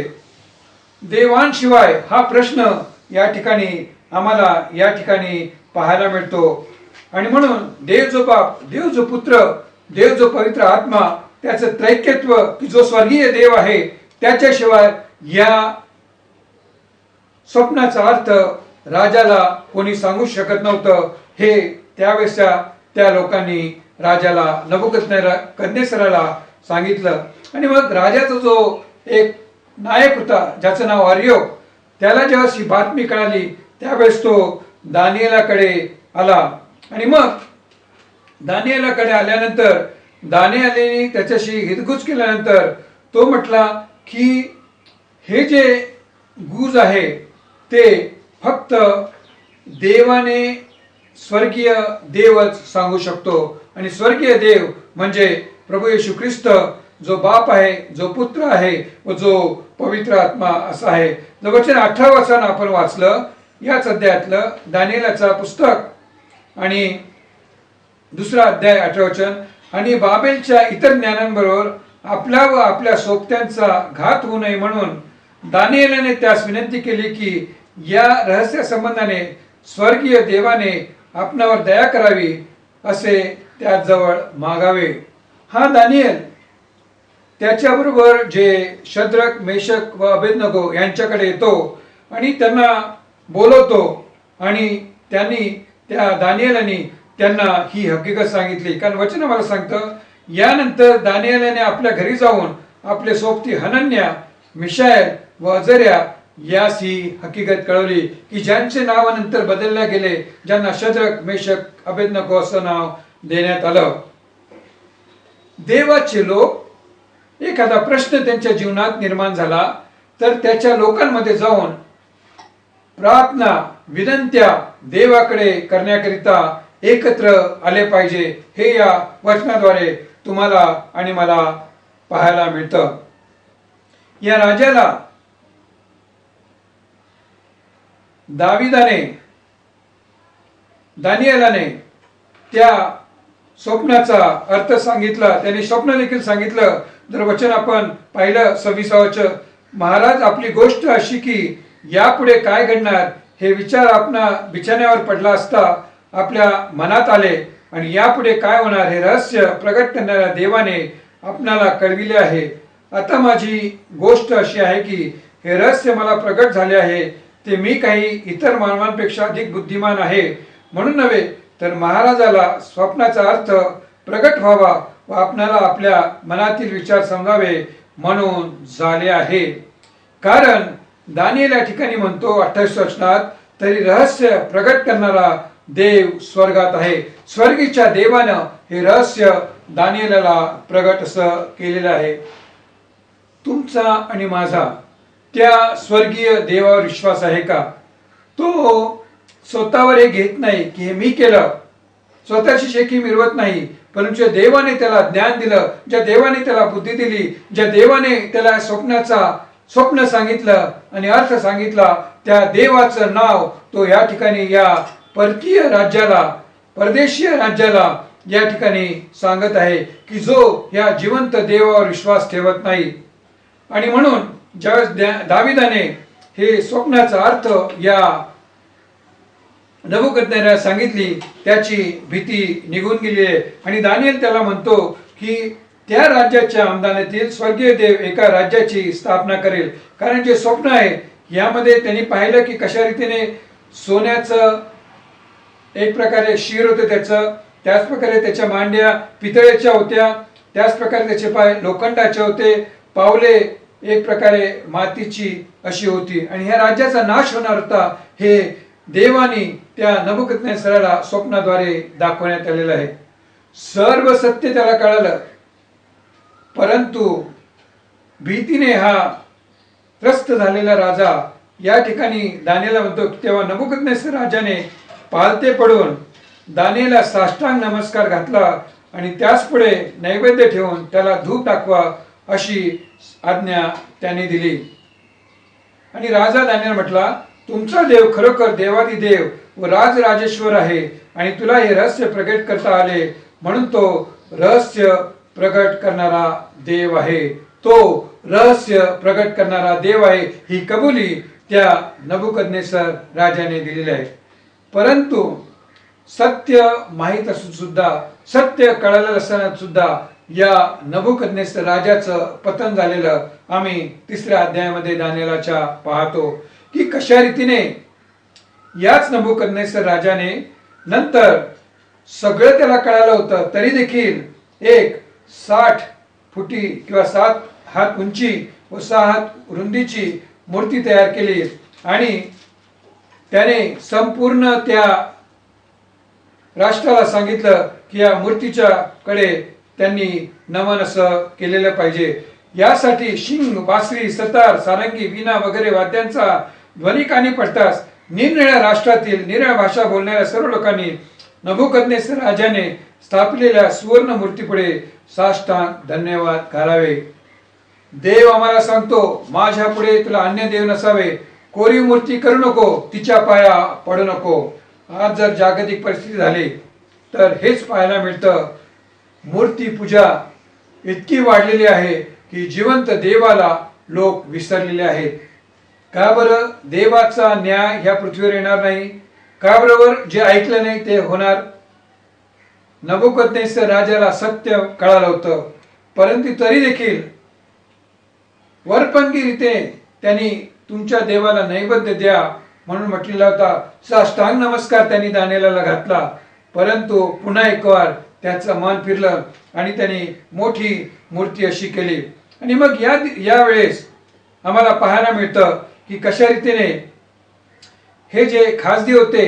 देवांशिवाय हा प्रश्न या ठिकाणी आम्हाला या ठिकाणी पाहायला मिळतो. आणि म्हणून देव जो बाप, देव जो पुत्र, देव जो पवित्र आत्मा, त्याचं त्रैक्यत्व की जो स्वर्गीय देव आहे त्याच्याशिवाय या स्वप्नाचा अर्थ राजाला कोणी सांगू शकत नव्हतं. हे त्यावेळेसच्या त्या लोकांनी राजाला नबुकदनेसराला सांगितलं. आणि मग राजाचा जो एक नायक होता ज्याचं नाव अर्योक, त्याला जेव्हा ही बातमी कळाली त्यावेळेस तो दानिएलाकडे आला. आणि मग दानिएलाकडे आल्यानंतर दानिएलाने त्याच्याशी हितगुज केल्यानंतर तो म्हटला की हे जे गुज आहे ते फक्त देवाने, स्वर्गीय देवच सांगू शकतो. आणि स्वर्गीय देव म्हणजे प्रभू येशू ख्रिस्त, जो बाप आहे, जो पुत्र आहे व जो पवित्र आत्मा असा आहे. जर वचन 18 वचन आपण वाचलं याच अध्यायातलं, दानिएलाचं पुस्तक आणि दुसरा अध्याय 18 वचन. आणि बाबेलच्या इतर ज्ञानांबरोबर आपला व आपल्या सोबत्यांचा घात होऊ नये म्हणून दानिएलाने त्यास विनंती केली की या रहस्य संबंधाने स्वर्गीय देवाने आपणावर दया करावी असे त्याजवळ मागावे. हा दानिएल त्याच्याबरोबर जे शद्रक, मेशक व अबेदनगो यांच्याकडे येतो आणि त्यांना बोलवतो. आणि त्यांनी त्या दानिएलाने त्यांना ही हकीकत सांगितली. कारण वचन मला सांगतं, यानंतर दानिएलाने आपल्या घरी जाऊन आपले सोबती हनन्या, मिशाएल व अजर्या यास ही हकीकत कळवली की ज्यांचे नाव नंतर बदलले गेले, ज्यांना शद्रक, मेशक, अबेदनको असं नाव देण्यात आलं. देवाचे लोक, एखादा प्रश्न त्यांच्या जीवनात निर्माण झाला तर त्याच्या लोकांमध्ये जाऊन प्रार्थना, विनंत्या देवाकडे करण्याकरिता एकत्र आले पाहिजे. हे या वचनाद्वारे तुम्हाला आणि मला पाहायला मिळतं. या राजाला दानिएलाने त्या स्वप्नाचा अर्थ सांगितला. त्याने स्वप्न देखील सांगितलं. जर वचन आपण पाहिलं 26 महाराज, आपली गोष्ट अशी की यापुढे काय घडणार हे विचार आपणा बिछाण्यावर पडला असता आपल्या मनात आले आणि यापुढे काय होणार हे रहस्य प्रगट करणाऱ्या देवाने आपणाला कळविले आहे. आता माझी गोष्ट अशी आहे की हे रहस्य मला प्रगट झाले आहे ते मी काही इतर मानवांपेक्षा अधिक बुद्धिमान आहे म्हणून नव्हे, तर महाराजाला स्वप्नाचा अर्थ प्रगट व्हावा व आपणाला आपल्या मनातील विचार समजावे म्हणून झाले आहे. कारण दानिएल या ठिकाणी म्हणतो 28 वचनात, तरी रहस्य प्रगट करणारा देव स्वर्गात आहे. स्वर्गीच्या देवानं हे रहस्य दानिएलाला प्रगट असं केलेलं आहे. तुमचा आणि माझा त्या स्वर्गीय देवावर विश्वास आहे का? तो स्वतःवर हे घेत नाही की हे मी केलं, स्वतःची शेखी मिरवत नाही, परंतु ज्या देवाने त्याला ज्ञान दिलं, ज्या देवाने त्याला बुद्धी दिली, ज्या देवाने त्याला स्वप्न सांगितलं आणि अर्थ सांगितला, त्या देवाचं नाव तो या ठिकाणी या परकीय राज्याला, परदेशीय राज्याला या ठिकाणी सांगत आहे की जो या जिवंत देवावर विश्वास ठेवत नाही. आणि म्हणून ज्यावेळेस दाविदाने हे स्वप्नाचा अर्थ या नबुकदनेस्राला सांगितली, त्याची भीती निघून गेली आहे. आणि दानिएल त्याला म्हणतो की त्या राज्याच्या आमदानातील स्वर्गीय देव एका राज्याची स्थापना करेल. कारण जे स्वप्न आहे यामध्ये त्यांनी पाहिलं की कशा रीतीने सोन्याचं एक प्रकारे शिर होतं त्याचं, त्याच प्रकारे त्याच्या मांड्या पितळेच्या होत्या, त्याच प्रकारे त्याचे पाय लोखंडाचे होते, पावले एक प्रकारे मातीची अशी होती आणि ह्या राज्याचा नाश होणार होता हे देवानी त्या नबुकदनेस्राला स्वप्नाद्वारे दाखवण्यात आलेलं आहे. सर्व सत्य त्याला कळालं, परंतु भीतीने हा त्रस्त झालेला राजा या ठिकाणी दानिएलला म्हणतो, तेव्हा नबुकदनेस्र राजाने पालते पडून दानिएलला साष्टांग नमस्कार घातला आणि त्याच पुढे नैवेद्य ठेवून त्याला धूप दाखवा अशी आज्ञा त्याने दिली. आणि राजा दानिएल म्हटला, तुमचा देव खरोखर देवादी देव व राजराजेश्वर आहे आणि तुला हे रहस्य प्रगट करता आले म्हणून तो रहस्य प्रगट करणारा देव आहे. तो रहस्य प्रगट करणारा देव आहे ही कबुली त्या नबुकदनेस्र राजाने दिलेली आहे. परंतु सत्य माहीत असून सुद्धा, सत्य कळालं असताना सुद्धा या नबुकदनेस्र राजाचं पतन झालेलं आम्ही 3ऱ्या अध्यायामध्ये दानिएलाच्या पाहतो की कशा रीतीने याच नबुकदनेस्र राजाने नंतर सगळं त्याला कळालं होतं तरी देखील एक 60 फुटी किंवा 7 हात उंची व 6 हात रुंदीची मूर्ती तयार केली आणि त्याने संपूर्ण त्या राष्ट्राला सांगितलं की या मूर्तीच्या कडे त्यांनी नमन असं केलेलं पाहिजे. यासाठी शिंग, बासरी, सतार, सारंगी, वीणा वगैरे वाद्यांचा ध्वनी कानी पडताच निरनिळ्या राष्ट्रातील निरनिळ्या भाषा बोलणाऱ्या सर्व लोकांनी नबुकदनेस्र राजाने स्थापिलेल्या सुवर्ण मूर्तीपुढे साष्टांग धन्यवाद घालावे. देव आम्हाला सांगतो, माझ्या पुढे तुला अन्य देव नसावे, कोरीव मूर्ती करू नको, तिच्या पाया पडू नको. आज जर जागतिक परिस्थिती झाली तर हेच पाहायला मिळतं. मूर्ती पूजा इतकी वाढलेली आहे की जिवंत देवाला लोक विसरलेले आहेत. का बरं देवाचा न्याय ह्या पृथ्वीवर येणार नाही? का बरोबर जे ऐकलं नाही ते होणार? नबुकदनेस्र राजाला सत्य कळालं होतं, परंतु तरी देखील वरपंगीरीते त्यांनी तुमच्या देवाला नैवेद्य द्या म्हणून म्हटलेला होता. साष्टांग नमस्कार त्यांनी दानिएलाला घातला, परंतु पुन्हा एक वार त्याचं मन फिरलं आणि त्यांनी मोठी मूर्ती अशी केली. आणि मग या वेळेस आम्हाला पाहायला मिळतं की कशा रीतीने हे जे खासदी होते,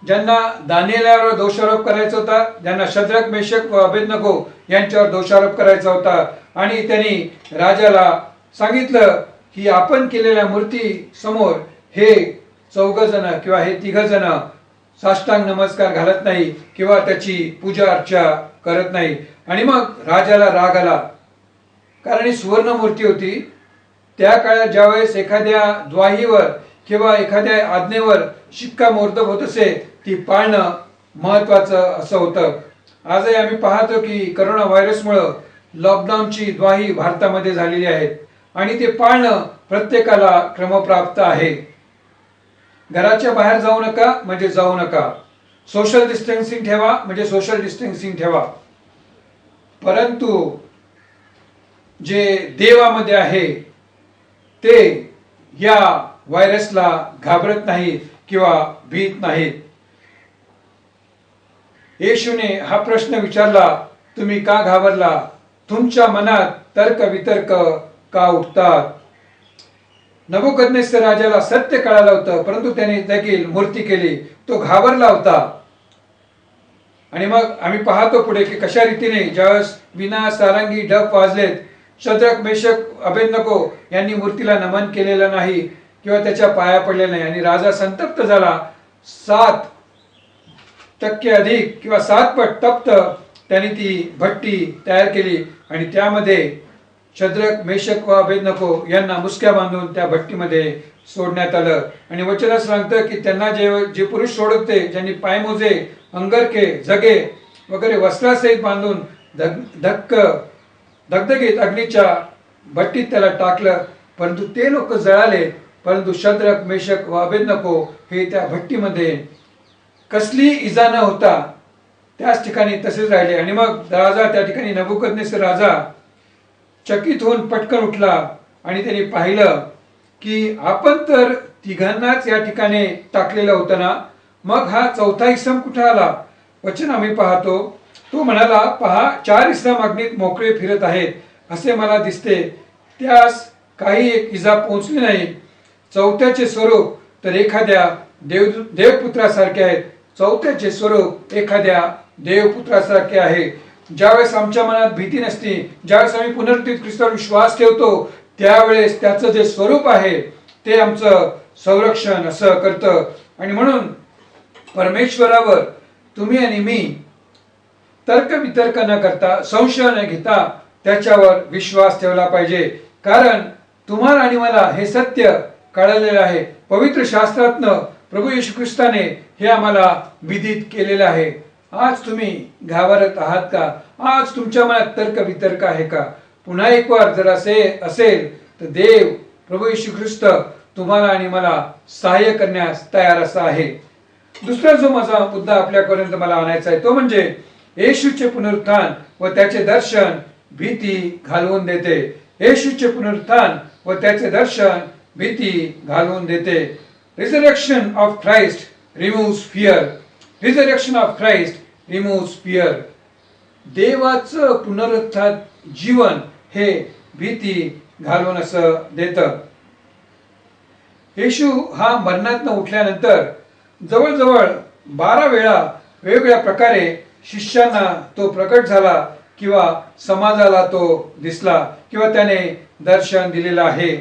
ज्यांना दानिएलावर दोषारोप करायचा होता, ज्यांना शद्रक, मेशक व अबेदनगो यांच्यावर दोषारोप करायचा होता, आणि त्यांनी राजाला सांगितलं की आपण केलेल्या मूर्ती समोर हे 4 जण किंवा हे 3 जण साष्टांग नमस्कार घालत नाही किंवा त्याची पूजा अर्चा करत नाही. आणि मग राजाला राग आला, कारण ही सुवर्ण मूर्ती होती. त्या काळात ज्यावेळेस एखाद्या द्वाहीवर किंवा एखाद्या आज्ञेवर शिक्कामोर्तब होत असे, ती पाळणं महत्वाचं असं होतं. आजही आम्ही पाहतो की करोना व्हायरसमुळं लॉकडाऊनची द्वाही भारतामध्ये झालेली आहे आणि ते पाळणं प्रत्येकाला क्रमप्राप्त आहे. घराच्या बाहेर जाऊ नका म्हणजे जाऊ नका, सोशल डिस्टन्सिंग ठेवा म्हणजे सोशल डिस्टन्सिंग ठेवा. परंतु जे देवामध्ये आहे ते या व्हायरसला घाबरत नाहीत किंवा भीत नाहीत. येशूने हा प्रश्न विचारला, तुम्ही का घाबरला? तुमच्या मनात तर्क वितर्क का उठतात? नबुकदनेस्सर राजाला सत्य कळालं होतं, परंतु त्याने देखील मूर्ती केली. तो घाबरला होता. आणि मग आम्ही पाहतो पुढे की कशा रीतीने ज्यावेळेस विना सारंगी डफ वाजलेत, शद्रक, मेशक, अबेदनगो यांनी मूर्तीला नमन केलेलं नाही किंवा त्याच्या पाया पडले नाही, आणि राजा संतप्त झाला. 7% अधिक किंवा 7 पट तप्त त्यांनी ती भट्टी तयार केली आणि त्यामध्ये शद्रक, मेशक व अबेदनगो यांना मुसक्या बांधून त्या भट्टीमध्ये सोडण्यात आलं. आणि वचनात सांगतं की त्यांना जे पुरुष सोडत होते, ज्यांनी पायमोजे, अंगरखे, जगे वगैरे वस्त्रासहित बांधून धगधगीत अग्नीच्या भट्टीत त्याला टाकलं, परंतु ते लोक जळाले. परंतु शद्रक, मेशक व अबेदनगो हे त्या भट्टीमध्ये कसली इजा न होता त्याच ठिकाणी तसेच राहिले. आणि मग राजा त्या ठिकाणी नबुकदनेस्सर राजा चकित होऊन पटकन उठला आणि त्यांनी पाहिलं की आपण तर 3घांनाच या ठिकाणी टाकलेलं होतं ना, मग हा 4था इसम कुठे आला? वचन आम्ही पाहतो, तो म्हणाला, पहा 4 इसम अग्नीत मोकळे फिरत आहेत असे मला दिसते, त्यास काही एक इजा पोहोचली नाही. 4थ्याचे स्वरूप तर एखाद्या देवपुत्रासारखे आहेत. 4थ्याचे स्वरूप एखाद्या देवपुत्रासारखे आहे. ज्यावेळेस आमच्या मनात भीती नसते, ज्यावेळेस आम्ही पुनरुत्थित ख्रिस्तावर विश्वास ठेवतो, त्यावेळेस त्याचं जे स्वरूप आहे ते आमचं संरक्षण असं करतं. आणि म्हणून परमेश्वरावर तुम्ही आणि मी तर्क वितर्क न करता, संशय न घेता त्याच्यावर विश्वास ठेवला पाहिजे. कारण तुम्हाला आणि मला हे सत्य कळलेलं आहे. पवित्र शास्त्रातनं प्रभू येशू ख्रिस्ताने हे आम्हाला विदित केलेलं आहे. आज तुम्ही घाबरत आहात का? आज तुमच्या मनात तर्क वितर्क आहे का? पुन्हा एक वार जर असेल तर देव प्रभू येशू ख्रिस्त तुम्हाला आणि मला सहाय्य करण्यास तयार असा आहे. दुसरा जो माझा मुद्दा आपल्यापर्यंत मला आणायचा आहे तो म्हणजे येशूचे पुनरुत्थान व त्याचे दर्शन भीती घालवून देते. येशूचे पुनरुत्थान व त्याचे दर्शन भीती घालवून देते. Resurrection of Christ removes fear. Resurrection of Christ removes fear. देवाचं पुनरुत्थान जीवन हे भीती घालवून असं देतं. येशू हा मरणातनं उठल्यानंतर जवळजवळ 12 वेळा वेगवेगळ्या प्रकारे शिष्यांना तो प्रकट झाला किंवा समाजाला तो दिसला किंवा त्याने दर्शन दिलेलं आहे.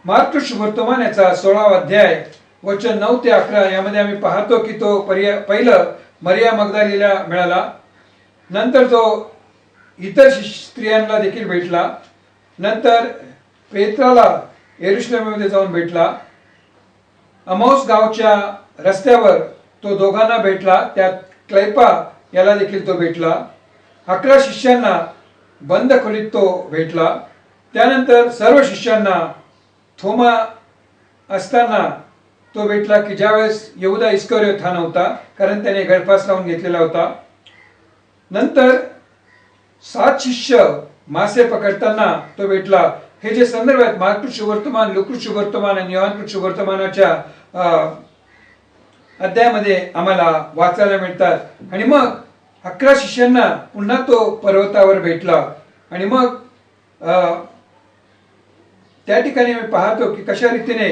मार्क शुभवर्तमान याचा 16वा अध्याय वचन 9 ते 11 यामध्ये आम्ही पाहतो की तो पहिलं मरिया मगदलीला मिळाला, नंतर तो इतर स्त्रियांना देखील भेटला, नंतर पेत्राला येरुशलेममध्ये जाऊन भेटला, अमौस गावच्या रस्त्यावर तो दोघांना भेटला, त्यात क्लैपा याला देखील तो भेटला, 11 शिष्यांना बंद खोलीत तो भेटला, त्यानंतर सर्व शिष्यांना थोमा असताना तो भेटला की ज्यावेळेस यहुदा इस्करियोत हा नव्हता, कारण त्याने गळफास लावून घेतलेला होता. नंतर 7 शिष्य मासे पकडताना तो भेटला. हे जे संदर्भ आहेत मार्क शुभवर्तमान, लूका शुभवर्तमान आणि योहान शुभवर्तमानाच्या अध्यायामध्ये आम्हाला वाचायला मिळतात. आणि मग 11 शिष्यांना पुन्हा तो पर्वतावर भेटला आणि मग त्या ठिकाणी मी पाहतो की कशा रीतीने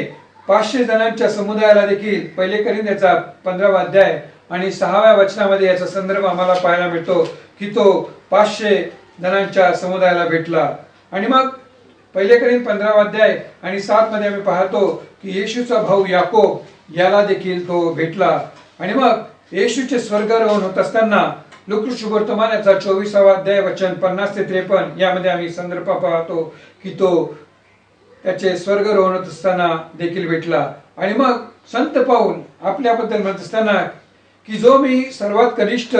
500 जणांच्या समुदायाला देखील पहिले करिंथ्याचा 15वा अध्याय आणि 6व्या वचनामध्ये याचा संदर्भ आम्हाला पाहायला मिळतो की तो 500 जणांच्या समुदायाला भेटला. आणि मग पहिले करिंथ 15वा अध्याय आणि 7 मध्ये आम्ही पाहतो की येशूचा भाऊ याकोब याला देखील तो भेटला. आणि मग येशूचे स्वर्गारोहण होत असताना लूका शुभवर्तमानाचा 24वा अध्याय वचन 50 ते 53 यामध्ये आम्ही संदर्भ पाहतो की तो त्याचे स्वर्गारोहण होत असताना देखील भेटला. आणि मग संत पाऊल आपल्याबद्दल म्हणत असताना की जो मी सर्वात कनिष्ठ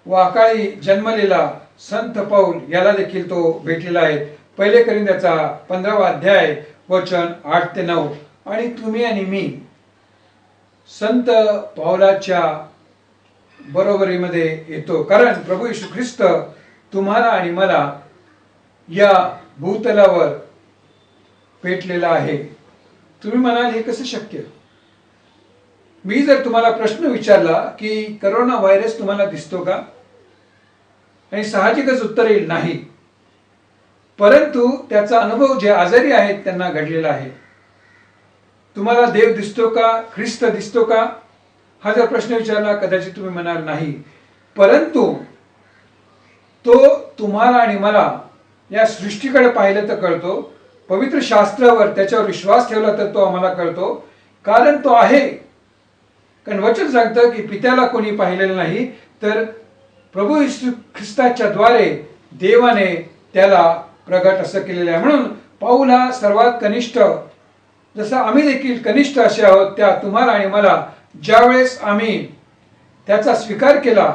व अकाळी जन्मलेला संत पाऊल याला देखील तो भेटलेला आहे. पहिले करिंथ्याचा 15वा अध्याय वचन 8 ते 9. आणि तुम्ही आणि मी संत पाऊलाच्या बरोबरीमध्ये येतो, कारण प्रभू येशू ख्रिस्त तुम्हाला आणि मला या भूतलावर भेटलेला आहे. तुम्ही म्हणाल हे कसं शक्य? मी जर तुम्हाला प्रश्न विचारला की करोना व्हायरस तुम्हाला दिसतो का, आणि साहजिकच उत्तर येईल नाही, परंतु त्याचा अनुभव जे आजारी आहेत त्यांना घडलेला आहे. तुम्हाला देव दिसतो का, ख्रिस्त दिसतो का, हा जर प्रश्न विचारला कदाचित तुम्ही म्हणाल नाही, परंतु तो तुम्हाला आणि मला या सृष्टीकडे पाहिलं तर कळतो, पवित्र शास्त्रावर त्याच्यावर विश्वास ठेवला तर तो आम्हाला कळतो, कारण तो आहे. कारण वचन सांगतं की पित्याला कोणी पाहिलेलं नाही, तर प्रभू येशू ख्रिस्ताच्या द्वारे देवाने त्याला प्रगट असं केलेलं आहे. म्हणून पाऊल हा सर्वात कनिष्ठ, जसं आम्ही देखील कनिष्ठ असे आहोत, त्या तुम्हाला आणि मला ज्यावेळेस आम्ही त्याचा स्वीकार केला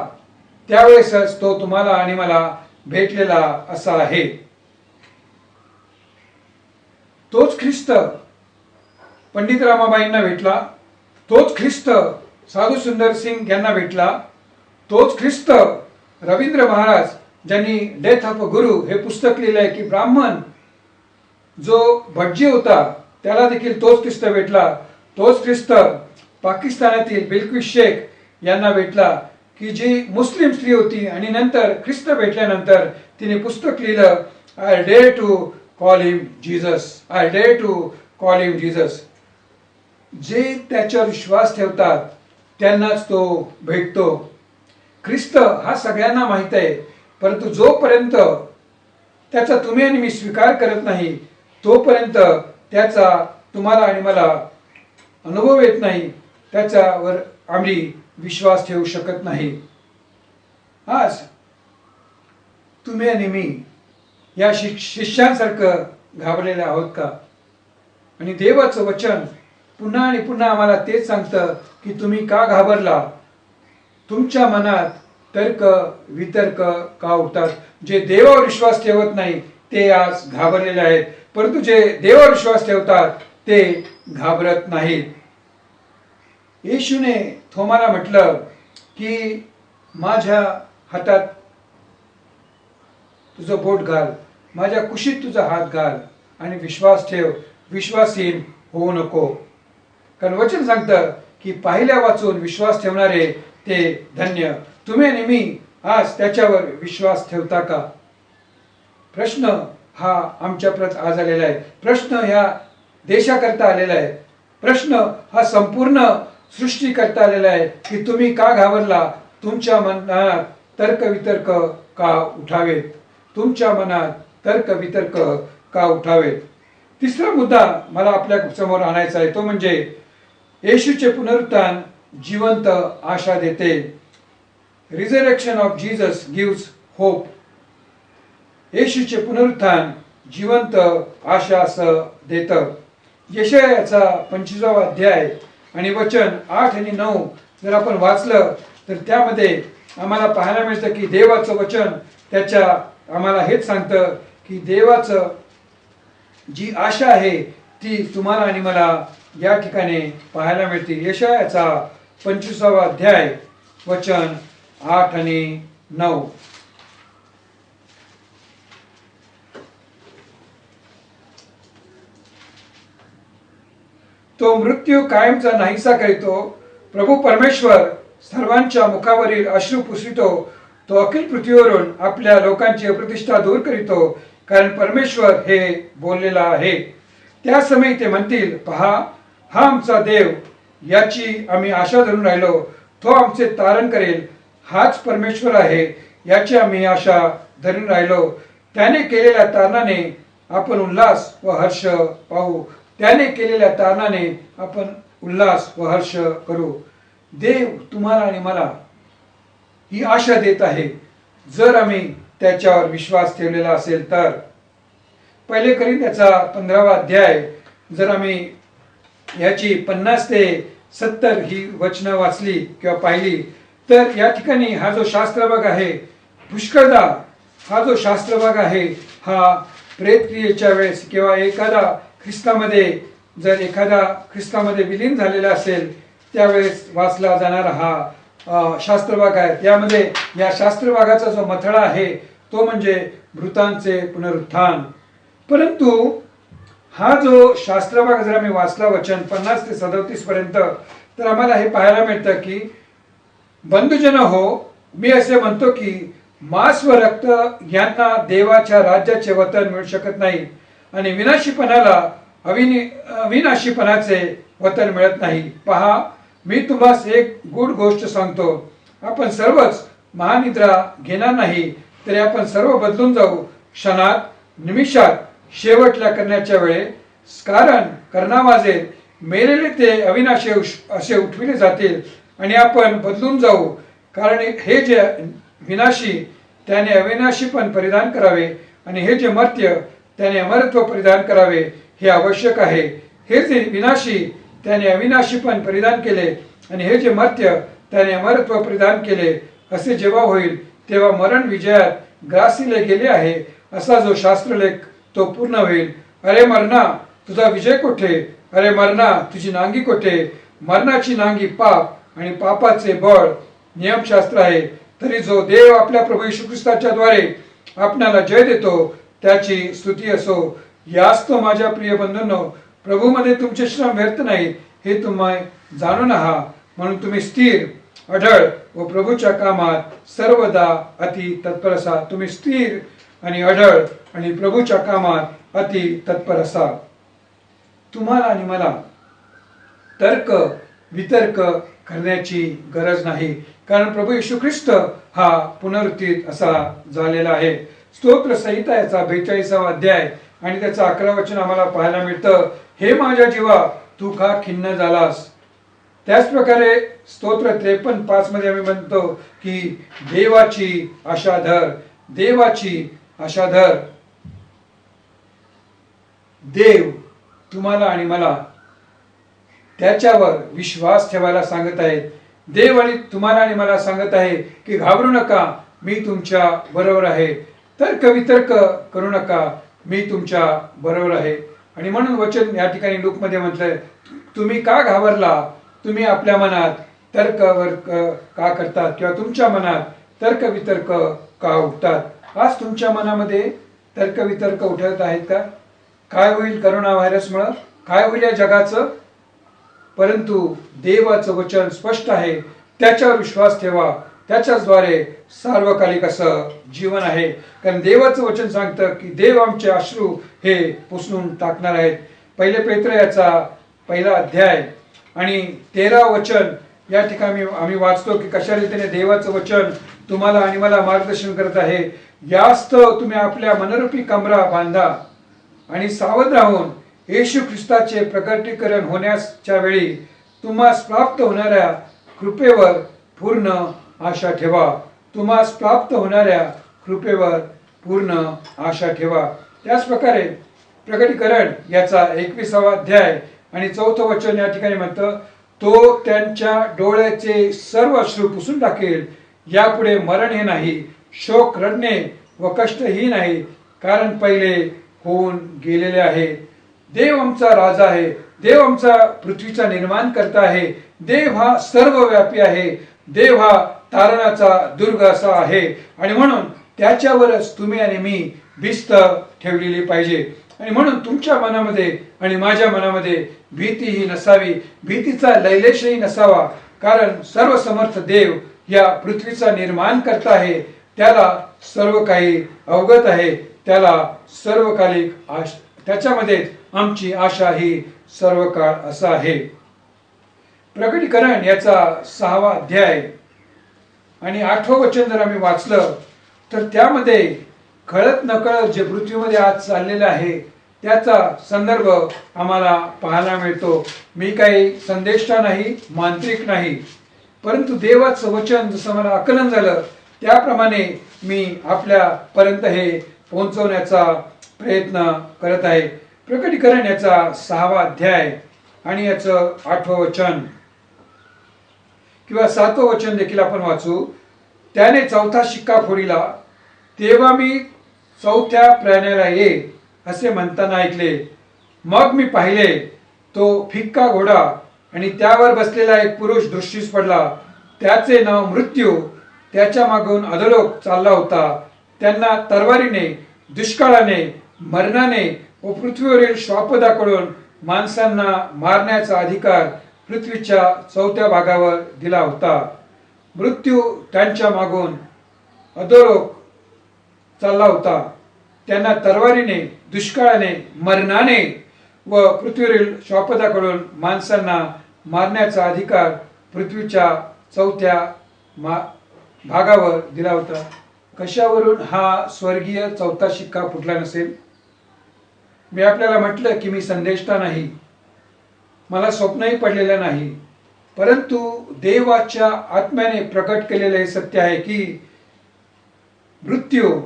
त्यावेळेसच तो तुम्हाला आणि मला भेटलेला असा आहे. तोच ख्रिस्त पंडित रामाबाईंना भेटला, तोच ख्रिस्त साधू सुंदर सिंग यांना भेटला, तोच ख्रिस्त रवींद्र महाराज ज्यांनी डेथ ऑफ अ गुरु हे पुस्तक लिहिलं आहे की ब्राह्मण जो भटजी होता त्याला देखील तोच ख्रिस्त भेटला. तोच ख्रिस्त पाकिस्तानातील बिल्किस शेख यांना भेटला की जी मुस्लिम स्त्री होती आणि नंतर ख्रिस्त भेटल्यानंतर तिने पुस्तक लिहिलं, I dare to call him Jesus, I dare to call him Jesus. जे त्याच्यावर विश्वास ठेवतात त्यांनाच तो भेटतो. ख्रिस्त हा सगळ्यांना माहित आहे, परंतु जोपर्यंत त्याचा तुम्ही आणि मी स्वीकार करत नाही तोपर्यंत त्याचा तुम्हाला आणि मला अनुभव येत नाही, त्याच्यावर आम्ही विश्वास ठेवू शकत नाही. आज तुम्ही आणि मी या शिष्यांसारखं घाबरलेले आहोत का? आणि देवाचं वचन पुन्हा आणि पुन्हा आम्हाला तेच सांगतं की तुम्ही का घाबरला? तुमच्या मनात तर्क वितर्क का उठतात? जे देवावर विश्वास ठेवत नाही ते आज घाबरलेले आहेत, परंतु जे देवावर विश्वास ठेवतात ते घाबरत नाहीत. येशूने थोमाला म्हटलं की माझ्या हातात तुझं बोट घाल, माझ्या कुशीत तुझा हात घाल आणि विश्वास ठेव, विश्वासहीन होऊ नको. कारण वचन सांगतं की पाहिल्या वाचून विश्वास ठेवणारे ते धन्य. तुम्ही आणि मी आज त्याच्यावर विश्वास ठेवता का? प्रश्न हा आमच्याप्रत आज आलेला आहे. प्रश्न ह्या देशाकरता आलेला आहे. प्रश्न हा संपूर्ण सृष्टी करता आलेला आहे की तुम्ही का घाबरला? तुमच्या मनात तर्क वितर्क का उठावेत? तुमच्या मनात तर्क वितर्क का उठावेत? तिसरा मुद्दा मला आपल्या समोर आणायचा आहे, तो म्हणजे येशूचे पुनरुत्थान जिवंत आशा देते. Resurrection of Jesus gives hope. येशूचे पुनरुत्थान जिवंत आशा असं देतं. यशायाचा 25वा अध्याय आणि वचन 8 आणि 9 जर आपण वाचलं तर त्यामध्ये आम्हाला पाहायला मिळतं की देवाचं वचन त्याच्या आम्हाला हेच सांगतं की देवाचं जी आशा आहे ती तुम्हाला आणि मला या ठिकाणी पाहायला मिळते. यशायाचा 25वा अध्याय वचन 8 आणि 9. तो मृत्यू कायमचा नाहीसा करीतो. प्रभू परमेश्वर सर्वांच्या मुखावरील अश्रू पुसवितो. तो अखिल पृथ्वीवरून आपल्या लोकांची अप्रतिष्ठा दूर करीतो, कारण परमेश्वर हे बोललेला आहे. त्या समयी ते म्हणतील, पहा, हा आमचा देव, याची आम्ही आशा धरून राहिलो, तो आमचे तारण करेल, हाच परमेश्वर आहे, याची आम्ही आशा धरून राहिलो. त्याने केलेल्या तारणाने आपण उल्हास व हर्ष पाहू. त्याने केलेल्या तारणाने आपण उल्हास व हर्ष करू. देव तुम्हाला आणि मला ही आशा देत आहे, जर आम्ही त्याच्यावर विश्वास ठेवलेला असेल तर. पहिले कोरिंथ्याचा 15वा अध्याय जर आम्ही याची 50 ते 70 ही वचनं वाचली किंवा पाहिली, तर या ठिकाणी हा जो शास्त्रभाग आहे, पुष्कळदा हा जो शास्त्रभाग आहे, हा प्रेतक्रियेच्या वेळेस किंवा एखादा ख्रिस्तामध्ये विलीन झालेला असेल त्यावेळेस वाचला जाणारा हा शास्त्रभाग आहे. त्यामध्ये या शास्त्रभागाचा जो मथळा आहे तो म्हणजे मृतांचे पुनरुत्थान. परंतु हा जो शास्त्रभाग जर आम्ही वाचला वचन 50 ते 37 पर्यंत, तर आम्हाला हे पाहायला मिळतं की बंधुजन हो, मी असे म्हणतो की मांस व रक्त यांना देवाच्या राज्याचे वतन मिळू शकत नाही आणि अविनाशीपणाचे वतन मिळत नाही. पहा, मी तुम्हाला एक गूढ गोष्ट सांगतो, आपण सर्वच महानिद्रा घेणार नाही, तरी आपण सर्व बदलून जाऊ क्षणात, निमिषात, शेवटल्या करण्याच्या वेळेस. कारण कर्णा वाजेल, मेलेले ते अविनाशी असे उठविले जातील आणि आपण बदलून जाऊ. कारण हे जे विनाशी त्याने अविनाशीपण परिधान करावे आणि हे जे मर्त्य त्याने अमरत्व परिधान करावे, हे आवश्यक आहे. हे जे विनाशी त्याने अविनाशीपण परिधान केले आणि हे जे मर्त्य त्याने अमरत्व परिधान केले, असे जेव्हा होईल तेव्हा मरण विजयात ग्रासिले गेले आहे, असा जो शास्त्रलेख तो पूर्ण होईल. अरे मरणा, तुझा विजय कोठे? अरे मरणा, तुझी नांगी कोठे? मरणाची नांगी पाप आणि पापाचे बळ नियमशास्त्र आहे. तरी जो देव आपल्या प्रभू येशू ख्रिस्ताच्या द्वारे आपणाला जय देतो, त्याची स्तुती असो. याच तो माझ्या प्रिय बंधूंनो, प्रभूमध्ये तुमचे श्रम व्यर्थ नाहीत, हे तुम्ही जाणून आहात. म्हणून तुम्ही स्थिर, अढळ व प्रभूच्या कामात सर्वदा अति तत्पर असा. तुम्ही स्थिर आणि अढळ आणि प्रभूच्या कामात अति तत्पर असा. तुम्हाला आणि मला तर्क वितर्क करण्याची गरज नाही, कारण प्रभू येशू ख्रिस्त हा पुनरुत्थित असा झालेला आहे. स्तोत्र संहिता याचा 42वा अध्याय आणि त्याचा 11 वचन आम्हाला पाहायला मिळतं, हे माझ्या जीवा, तू का खिन्न झालास? त्याच प्रकारे स्तोत्र 53:5 मध्ये आम्ही म्हणतो की देवाची आशा धर, देवाची आशा धर. देव तुम्हाला आणि मला त्याच्यावर विश्वास ठेवायला सांगत आहेत. देव आणि तुम्हाला आणि मला सांगत आहे की घाबरू नका, मी तुमच्या बरोबर आहे. तर्क वितर्क करू नका, मी तुमच्या बरोबर आहे. आणि म्हणून वचन या ठिकाणी लूकमध्ये म्हटलंय, तुम्ही का घाबरला? तुम्ही आपल्या मनात तर्क का करतात किंवा तुमच्या मनात तर्क वितर्क का उठतात? आज तुमच्या मनामध्ये तर्क वितर्क उठत आहेत का? काय होईल करोना व्हायरसमुळे? काय होईल या जगाचं? परंतु देवाचं वचन स्पष्ट आहे, त्याच्यावर विश्वास ठेवा. त्याच्याद्वारे सार्वकालिक असं जीवन आहे. कारण देवाचं वचन सांगतं की देव आमचे अश्रू हे पुसून टाकणार आहेत. पहिले पेत्र याचा 1 अध्याय आणि 13 वचन या ठिकाणी आम्ही वाचतो की कशा रीतीने देवाचं वचन तुम्हाला आणि मला मार्गदर्शन करत आहे. यास्तव तुम्ही आपल्या मनरूपी कमरा बांधा आणि सावध राहून येशू ख्रिस्ताचे प्रकटीकरण होण्याच्या वेळी तुम्हास प्राप्त होणाऱ्या कृपेवर पूर्ण आशा ठेवा. तुम्हास प्राप्त होणाऱ्या कृपेवर पूर्ण आशा ठेवा. त्याच प्रकारे प्रकटीकरण याचा 21वा अध्याय आणि 4थं वचन या ठिकाणी म्हणतं, तो त्यांच्या डोळ्याचे सर्व अश्रू पुसून टाकेल. यापुढे मरण हे नाही, शोक, रडणे व कष्ट ही नाही, कारण पहिले होऊन गेलेले आहे. देव आमचा राजा आहे. देव आमचा पृथ्वीचा निर्माण करता आहे. देव हा सर्वव्यापी आहे. देव हा तारणाचा दुर्ग असा आहे आणि म्हणून त्याच्यावरच तुम्ही आणि मी भिस्त ठेवलेली पाहिजे. आणि म्हणून तुमच्या मनामध्ये आणि माझ्या मनामध्ये भीतीही नसावी, भीतीचा लैलेशही नसावा. कारण सर्वसमर्थ देव या पृथ्वीचा निर्माण करता आहे. त्याला सर्व काही अवगत आहे. त्याला सर्वकालिक त्याच्यामध्ये आमची आशा ही सर्व काळ असा आहे. प्रकटीकरण याचा 6वा अध्याय आणि 8वं वचन जर आम्ही वाचलं तर त्यामध्ये कळत नकळत जे पृथ्वीमध्ये आज चाललेलं आहे त्याचा संदर्भ आम्हाला पाहायला मिळतो. मी काही संदेष्टा नाही, मांत्रिक नाही, परंतु देवाचं वचन जसं मला आकलन झालं त्याप्रमाणे मी आपल्यापर्यंत हे पोहोचवण्याचा प्रयत्न करत आहे. प्रकटीकरण याचा 6वा अध्याय आणि याचं 8वं वचन किंवा 7वं वचन देखील आपण वाचू. त्याने 4था शिक्का फोडिला, तेव्हा मी 4थ्या प्राण्याला ये असे म्हणताना ऐकले. मग मी पाहिले, तो फिक्का घोडा आणि त्यावर बसलेला एक पुरुष दृष्टीस पडला. त्याचे नाव मृत्यू, त्याच्या मागून अधोलोक चालला होता. त्यांना तरवारीने, दुष्काळाने, मरणाने व पृथ्वीवरील श्वापदाकडून माणसांना मारण्याचा अधिकार पृथ्वीच्या 4थ्या भागावर दिला होता. मृत्यू त्यांच्या मागून अधोलोक चालला होता. त्यांना तरवारीने, दुष्काळाने, मरणाने व पृथ्वीवरील श्वापदाकडून माणसांना मारण्याचा अधिकार पृथ्वीच्या 4थ्या भागावर दिला होता. कशावरून हा स्वर्गीय 4था शिक्का फुटला नसेल? मी आपल्याला म्हटलं की मी संदेष्टा नाही, मला स्वप्नही पडलेलं नाही, परंतु देवाच्या आत्म्याने प्रकट केलेले हे सत्य आहे की मृत्यू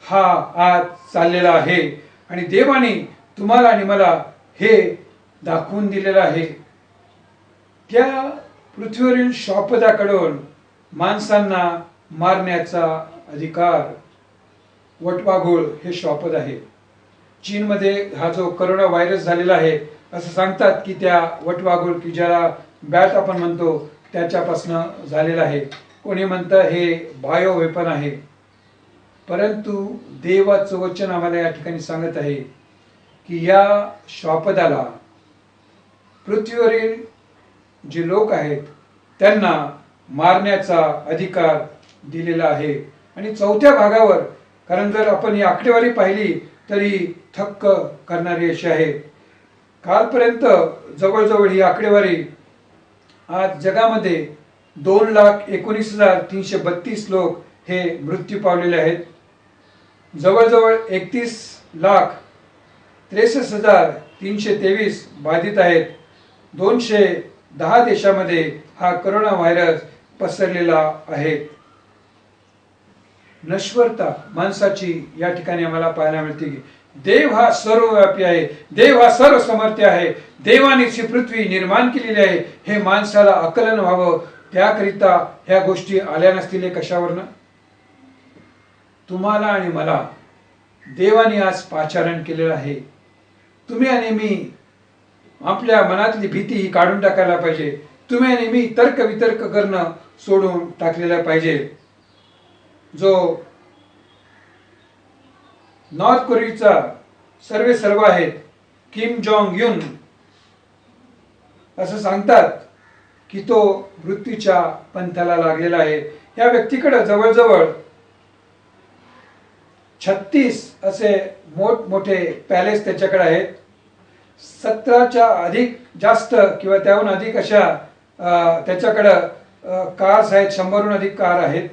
हा आज चाललेला आहे आणि देवाने तुम्हाला आणि मला हे दाखवून दिलेलं आहे. त्या पृथ्वीवरील श्वापदाकडून माणसांना मारण्याचा अधिकार. वटवाघूळ हे श्वापद आहे. चीनमध्ये हा जो करोना व्हायरस झालेला आहे असं सांगतात की त्या वटवाघूळ की ज्याला बॅट आपण म्हणतो त्याच्यापासून झालेला आहे. कोणी म्हणतं हे बायो वेपन आहे, परंतु देवाचं वचन आम्हाला या ठिकाणी सांगत आहे की या श्वापदाला पृथ्वीवरील जे लोक आहेत त्यांना मारण्याचा अधिकार दिलेला आहे. आणि 4थ्या भागावर, कारण जर आपण ही आकडेवारी पाहिली तरी थक्क करणारी अशी आहे. कालपर्यंत जवळजवळ ही आकडेवारी आज जगामध्ये 2,19,332 लोक हे मृत्यू पावलेले आहेत. जवळजवळ 31,63,323 बाधित आहेत. 210 देशामध्ये हा करोना व्हायरस पसरलेला आहे. नश्वरता माणसाची या ठिकाणी आम्हाला पाहायला मिळते की देव हा सर्वव्यापी आहे, देव हा सर्वसमर्थ आहे. देवानेच ही पृथ्वी निर्माण केलेली आहे. हे माणसाला आकलन व्हावं त्याकरिता ह्या गोष्टी आल्या नसतील. कशावरनं? तुम्हाला आणि मला देवाने आज पाचारण केलेलं आहे. तुम्ही आणि मी आपल्या मनातली भीती ही काढून टाकायला पाहिजे. तुम्ही आणि मी तर्क वितर्क करणं सोडून टाकलेलं पाहिजे. जो नॉर्थ कोरियाचा सर्व आहेत किम जोंग युन असं सांगतात की तो मृत्यूच्या पंथाला लागलेला आहे. या व्यक्तीकडे जवळजवळ 36 असे मोठमोठे पॅलेस त्याच्याकडे आहेत. 17च्या अधिक जास्त किंवा त्याहून अधिक अशा त्याच्याकडं कार्स आहेत. 100हून अधिक कार आहेत.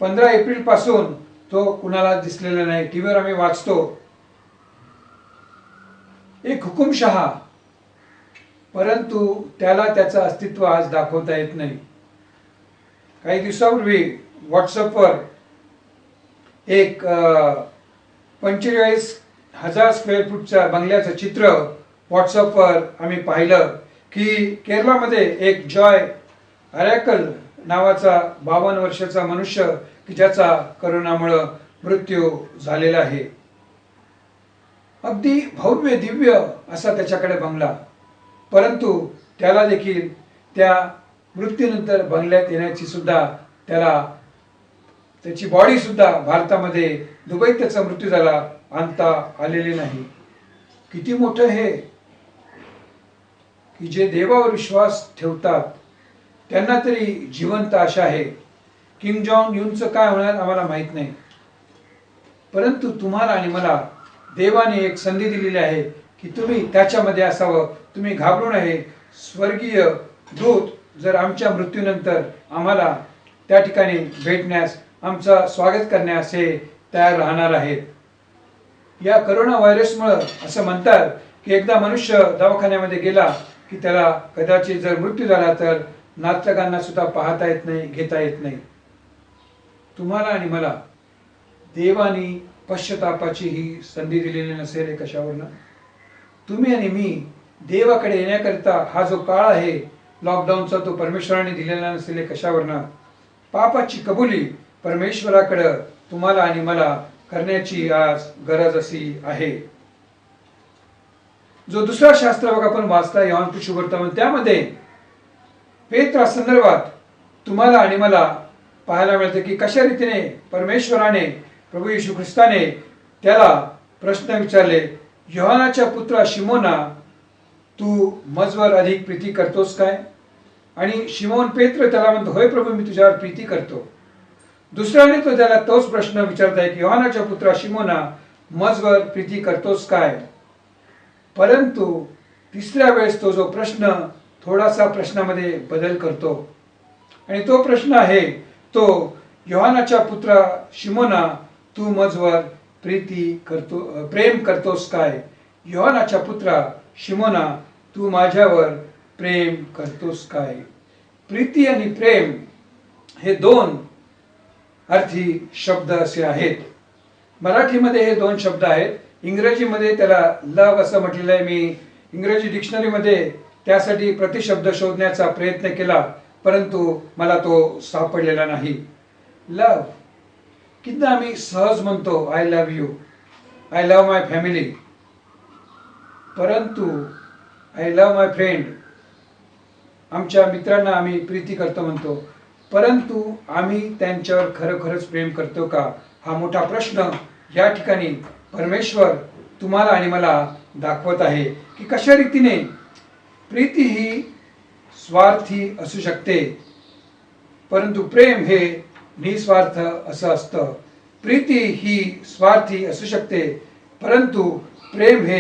15 एप्रिल पासून तो कुणाला दिसलेला नाही. टीव्हीवर आम्ही वाचतो एक हुकुमशहा, परंतु त्याला त्याचं अस्तित्व आज दाखवता येत नाही. काही दिवसापूर्वी व्हॉट्सअपवर एक 45,000 स्क्वेअर फूटच्या बंगल्याचं चित्र व्हॉट्सअपवर आम्ही पाहिलं की केरळामध्ये एक जॉय अरॅकल नावाचा 52 वर्षाचा मनुष्य की ज्याचा करोनामुळे मृत्यू झालेला आहे. अगदी भव्य दिव्य असा त्याच्याकडे बंगला, परंतु त्याला देखील त्या मृत्यूनंतर बंगल्यात येण्याची सुद्धा त्याची बॉडी सुद्धा भारतामध्ये दुबईत त्याचा मृत्यू झाला आणता आलेली नाही. किती मोठं हे की जे देवावर विश्वास ठेवतात त्यांना तरी जिवंत आशा आहे. किम जॉंग युनचं काय होणार आम्हाला माहित नाही, परंतु तुम्हाला आणि मला देवाने एक संधी दिलेली आहे की तुम्ही त्याच्यामध्ये असावं, तुम्ही घाबरू नये. स्वर्गीय दूत जर आमच्या मृत्यूनंतर आम्हाला त्या ठिकाणी भेटण्यास, आमचं स्वागत करण्यास हे तयार राहणार आहेत. या करोना व्हायरसमुळं असं म्हणतात की एकदा मनुष्य दवाखान्यामध्ये गेला की त्याला कदाचित जर मृत्यू झाला तर नातलगांना सुद्धा पाहता येत नाही, घेता येत नाही. तुम्हाला आणि मला देवानी पश्चातापाची ही संधी दिलेली नसेल कशावरनं? तुम्ही आणि मी देवाकडे येण्याकरिता हा जो काळ आहे लॉकडाऊनचा, तो परमेश्वराने दिलेला नसेल कशावरनं? पापाची कबुली परमेश्वराकडं तुम्हाला आणि मला करण्याची आज गरज अशी आहे. जो दुसरा शास्त्र बघा आपण वाचला योहान शुभवर्तमान, त्यामध्ये पेत्रा संदर्भात तुम्हाला आणि मला पाहायला मिळते की कशा रीतीने परमेश्वराने, प्रभू येशू ख्रिस्ताने त्याला प्रश्न विचारले, योहानाच्या पुत्रा शिमोना, तू मजवर अधिक प्रीती करतोस काय? आणि शिमोन पेत्र त्याला म्हणतो, होय प्रभू, मी तुझ्यावर प्रीती करतो. दुसऱ्याने तो त्याला तोच प्रश्न विचारत आहे की योहानाच्या पुत्रा शिमोना, मजवर प्रीती करतोस काय? परंतु तिसऱ्या वेळेस तो जो प्रश्न थोडासा प्रश्नामध्ये बदल करतो आणि तो प्रश्न आहे तो, योहानाच्या पुत्रा शिमोना, तू मजवर प्रेम करतोस काय? योहानाच्या पुत्रा शिमोना, तू माझ्यावर प्रेम करतोस काय? प्रीती आणि प्रेम हे दोन अर्थी शब्द असे आहेत. मराठीमध्ये हे दोन शब्द आहेत. इंग्रजीमध्ये त्याला लव असं म्हटलेलं आहे. मी इंग्रजी डिक्शनरीमध्ये त्यासाठी प्रतिशब्द शोधण्याचा प्रयत्न केला, परंतु मला तो सापडलेला नाही. लव किंवा आम्ही सहज म्हणतो I love you, I love my family, परंतु आय लव्ह माय फ्रेंड, आमच्या मित्रांना आम्ही प्रीती करतो म्हणतो, परंतु आम्ही त्यांच्यावर खरोखरच प्रेम करतो का? हा मोठा प्रश्न या ठिकाणी परमेश्वर तुम्हाला आणि मला दाखवत आहे की कशा रीतीने प्रीती ही स्वार्थी असू शकते, परंतु प्रेम हे निस्वार्थ असं असतं. प्रीती ही स्वार्थी असू शकते, परंतु प्रेम हे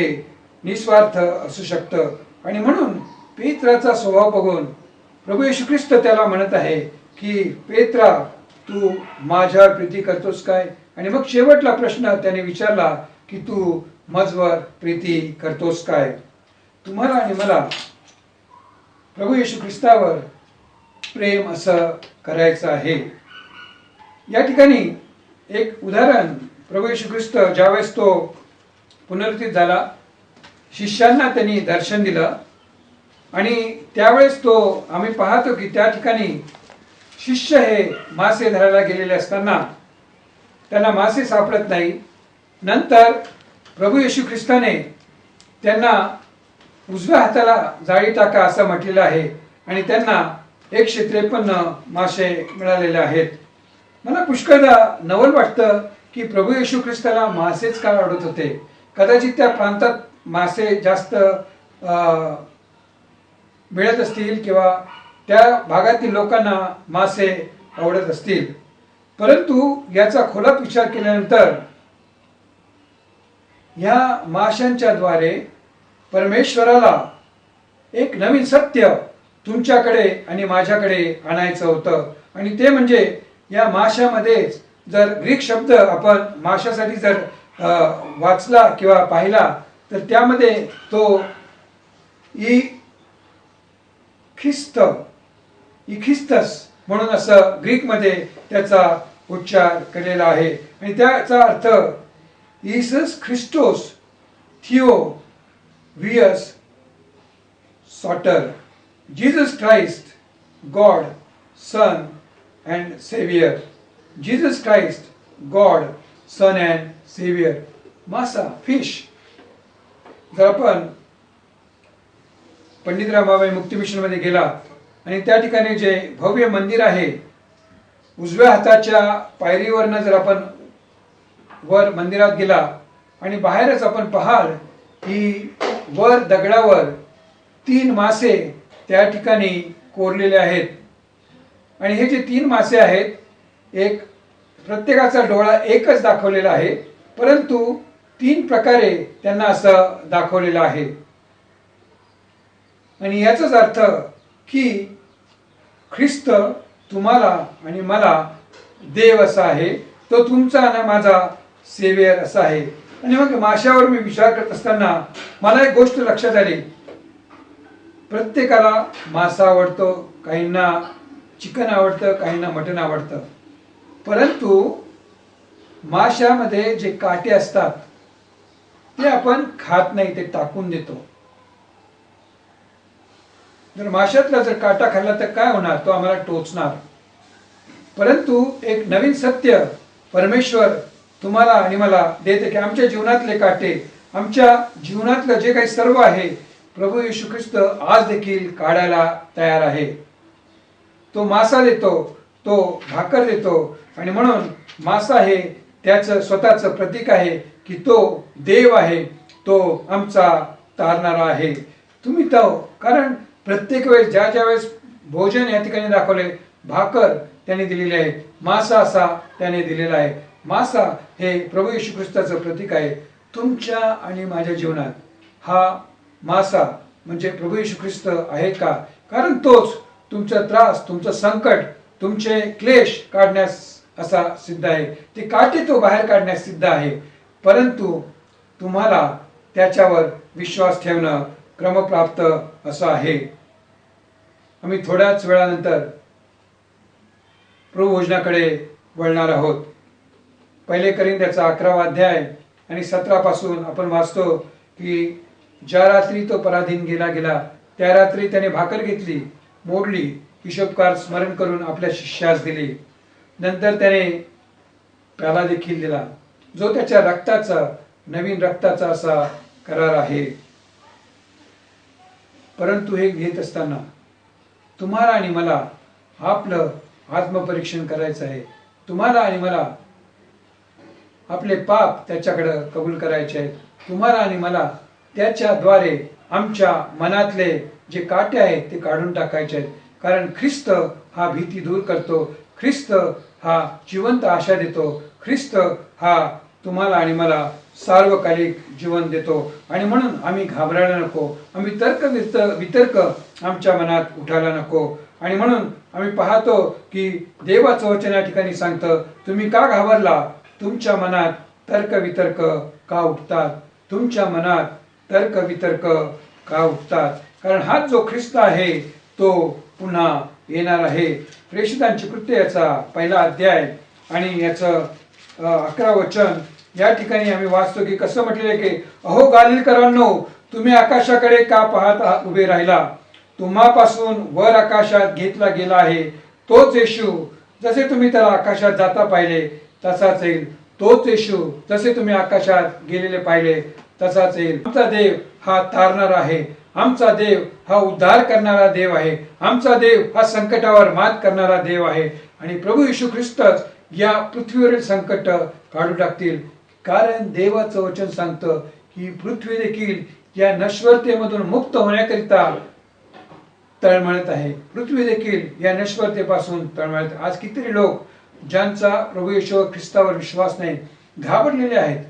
निस्वार्थ असू शकतं. आणि म्हणून पेत्राचा स्वभाव बघून प्रभू येशू ख्रिस्त त्याला म्हणत आहे की पेत्रा, तू माझ्यावर प्रीती करतोस काय? आणि मग शेवटला प्रश्न त्याने विचारला की तू मजवर प्रीती करतोस काय? तुम्हाला आणि मला प्रभू येशू ख्रिस्तावर प्रेम असं करायचं आहे. या ठिकाणी एक उदाहरण, प्रभू येशू ख्रिस्त ज्यावेळेस तो पुनरुत्थित झाला, शिष्यांना त्यांनी दर्शन दिलं आणि त्यावेळेस तो आम्ही पाहतो की त्या ठिकाणी शिष्य हे मासे धरायला गेलेले असताना त्यांना मासे सापडत नाही. नंतर प्रभू येशू ख्रिस्ताने त्यांना उजव्या हाताला जाळी टाका असं म्हटलेलं आहे आणि त्यांना 153 मासे मिळालेले आहेत. मला पुष्कळदा नवल वाटतं की प्रभू येशू ख्रिस्ताला मासेच का आवडत होते. कदाचित त्या प्रांतात मासे जास्त मिळत असतील किंवा त्या भागातील लोकांना मासे आवडत असतील, परंतु याचा खोलात विचार केल्यानंतर ह्या माशांच्या द्वारे परमेश्वराला एक नवीन सत्य तुमच्याकडे आणि माझ्याकडे आणायचं होतं. आणि ते म्हणजे या माशामध्येच जर ग्रीक शब्द आपण माशासाठी जर वाचला किंवा पाहिला तर त्यामध्ये तो इखिस्तस म्हणून असं ग्रीकमध्ये त्याचा उच्चार केलेला आहे आणि त्याचा अर्थ इयेसुस ख्रिस्टोस थिओ वियस सॉटर, Jesus Christ God son and saviour. Jesus Christ God son and saviour. मासा, फिश. जर आपण पंडित रामाबाई मुक्ती मिशनमध्ये गेला आणि त्या ठिकाणी जे भव्य मंदिर आहे, उजव्या हाताच्या पायरीवरनं जर आपण वर मंदिरात गेला आणि बाहेरच आपण पाहाल की वर दगडावर 3 मासे त्या ठिकाणी कोरलेले आहेत. आणि हे जे 3 मासे आहेत, एक प्रत्येकाचा डोळा एकच दाखवलेला आहे, परंतु 3 प्रकारे त्यांना असं दाखवलेलं आहे. आणि याचाच अर्थ की ख्रिस्त तुम्हाला आणि मला देव असा आहे, तो तुमचा आणि माझा सेवियर असा आहे. आणि मग माशावर मी विचार करत असताना मला एक गोष्ट लक्षात आली. प्रत्येकाला मासा आवडतो, काहींना चिकन आवडतं, काहींना मटण आवडतं. परंतु माशामध्ये जे काटे असतात ते आपण खात नाही, ते टाकून देतो. जर माशातला जर काटा खाल्ला तर काय होणार, तो आम्हाला टोचणार. परंतु एक नवीन सत्य परमेश्वर तुम्हाला आणि मला देते की आमच्या जीवनातले काटे, आमच्या जीवनातलं जे काही सर्व आहे, प्रभू येशू ख्रिस्त आज देखील काढायला तयार आहे. तो मासा देतो, तो भाकर देतो. आणि म्हणून मासा हे त्याचं स्वतःचं प्रतीक आहे की तो देव आहे, तो आमचा तारणारा आहे. तुम्ही तो, कारण प्रत्येक वेळेस ज्या वेळेस भोजन या ठिकाणी दाखवले, भाकर त्याने दिलेली आहे, मासा असा त्याने दिलेला आहे. मासा हे प्रभू येशू ख्रिस्ताचं प्रतीक आहे. तुमच्या आणि माझ्या जीवनात हा मासा म्हणजे प्रभू येशू ख्रिस्त आहे का? कारण तोच तुमचा त्रास, तुमचं संकट, तुमचे क्लेश काढण्यास असा सिद्ध आहे. ते काटे तो बाहेर काढण्यास सिद्ध आहे. परंतु तुम्हाला त्याच्यावर विश्वास ठेवणं क्रमप्राप्त असं आहे. आम्ही थोड्याच वेळानंतर प्रभू भोजनाकडे वळणार आहोत. 1 कोरिंथ्याचा 11वा अध्याय आणि 17 पासून आपण वाचतो की ज्या रात्री तो पराधीन गेला त्या रात्री त्याने भाकर घेतली, मोडली, हिशोबकार स्मरण करून आपल्या शिष्यास दिली. नंतर त्याने प्याला देखील दिला, जो त्याच्या रक्ताचा, नवीन रक्ताचा असा करार आहे. परंतु हे घेत असताना तुम्हाला आणि मला आपलं आत्मपरीक्षण करायचं आहे. तुम्हाला आणि मला आपले पाप त्याच्याकडे कबूल करायचे आहेत. तुम्हाला आणि मला त्याच्याद्वारे आमच्या मनातले जे काटे आहेत ते काढून टाकायचे आहेत. कारण ख्रिस्त हा भीती दूर करतो, ख्रिस्त हा जिवंत आशा देतो, ख्रिस्त हा तुम्हाला आणि मला सार्वकालिक जीवन देतो. आणि म्हणून आम्ही घाबरायला नको, आम्ही वितर्क आमच्या मनात उठायला नको. आणि म्हणून आम्ही पाहतो की देवाचं वचन या ठिकाणी सांगतं, तुम्ही का घाबरला? तुमच्या मनात तर्क वितर्क का उठतात? तुमच्या मनात तर्क वितर्क का उठतात? कारण हा जो ख्रिस्त आहे तो पुन्हा येणार आहे. प्रेषितांची कृत्य याचा 1 अध्याय आणि याचं 11 वचन या ठिकाणी आम्ही वाचतो की कसं म्हटलेलं आहे की अहो गालिलकरांनो, तुम्ही आकाशाकडे का पाहत उभे राहिला? तुम्हापासून वर आकाशात घेतला गेला आहे तोच येशू, जसे तुम्ही त्याला आकाशात जाता पाहिले तसाच येईल. तोच येशू जसे तुम्ही आकाशात गेलेले पाहिले तसाच येईल. आमचा देव हा तारणारा आहे, आमचा देव हा उद्धार करणारा देव आहे, आमचा देव हा संकटावर मात करणारा देव आहे. आणि प्रभू येशू ख्रिस्तच या पृथ्वीवरील संकट काढू टाकतील. कारण देवाचं वचन सांगतं की पृथ्वी देखील या नश्वरतेमधून मुक्त होण्याकरिता तळमळत आहे. पृथ्वी देखील या नश्वरतेपासून तळमळत. आज कितीतरी लोक ज्यांचा प्रभू येशू ख्रिस्तावर विश्वास नाही, घाबरलेले आहेत.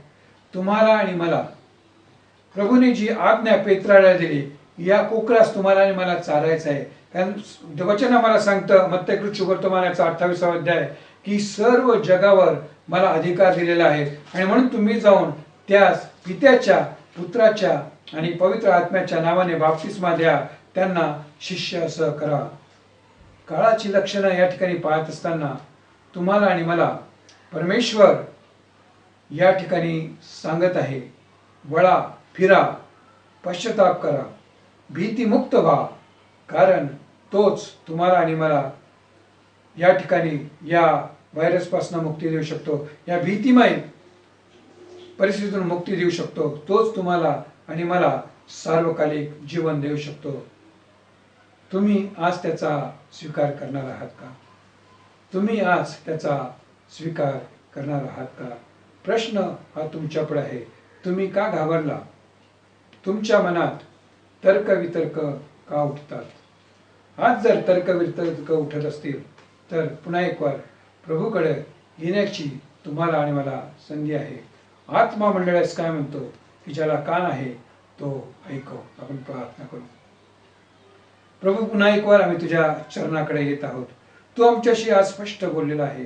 तुम्हाला आणि मला प्रभूने जी आज्ञा पेत्राला दिली, या कोकरास तुम्हाला आणि मला चारायचं आहे. कारण वचन आम्हाला सांगतं मत्तई वर्तमानाचा 28वा अध्याय की सर्व जगावर मला अधिकार दिलेला आहे. आणि म्हणून तुम्ही जाऊन त्यास पित्याच्या, पुत्राच्या आणि पवित्र आत्म्याच्या नावाने बाप्तिस्मा द्या, त्यांना शिष्य असं करा. काळाची लक्षणं या ठिकाणी पाहत असताना तुम्हाला आणि मला परमेश्वर या ठिकाणी सांगत आहे, वळा, फिरा, पश्चाताप करा, भीतीमुक्त व्हा. कारण तोच तुम्हाला आणि मला या ठिकाणी या व्हायरसपासून मुक्ती देऊ शकतो, या भीतीमय परिस्थितीतून मुक्ती देऊ शकतो. तोच तुम्हाला आणि मला सार्वकालिक जीवन देऊ शकतो. तुम्ही आज त्याचा स्वीकार करणार आहात का? तुम्ही आज त्याचा स्वीकार करणार आहात का? प्रश्न हा तुमच्यापुढे आहे. तुम्ही का घाबरला? तुमच्या मनात तर्क वितर्क का उठतात? आज जर तर्क वितर्क उठत असतील तर पुन्हा एक वार प्रभूकडे येण्याची तुम्हाला आणि मला संधी आहे. आत्मा मंडळास काय म्हणतो की ज्याला कान आहे तो ऐको. आपण प्रार्थना करू. प्रभू, पुन्हा एक वार आम्ही तुझ्या चरणाकडे येत आहोत. तू आमच्याशी आज स्पष्ट बोललेला आहे.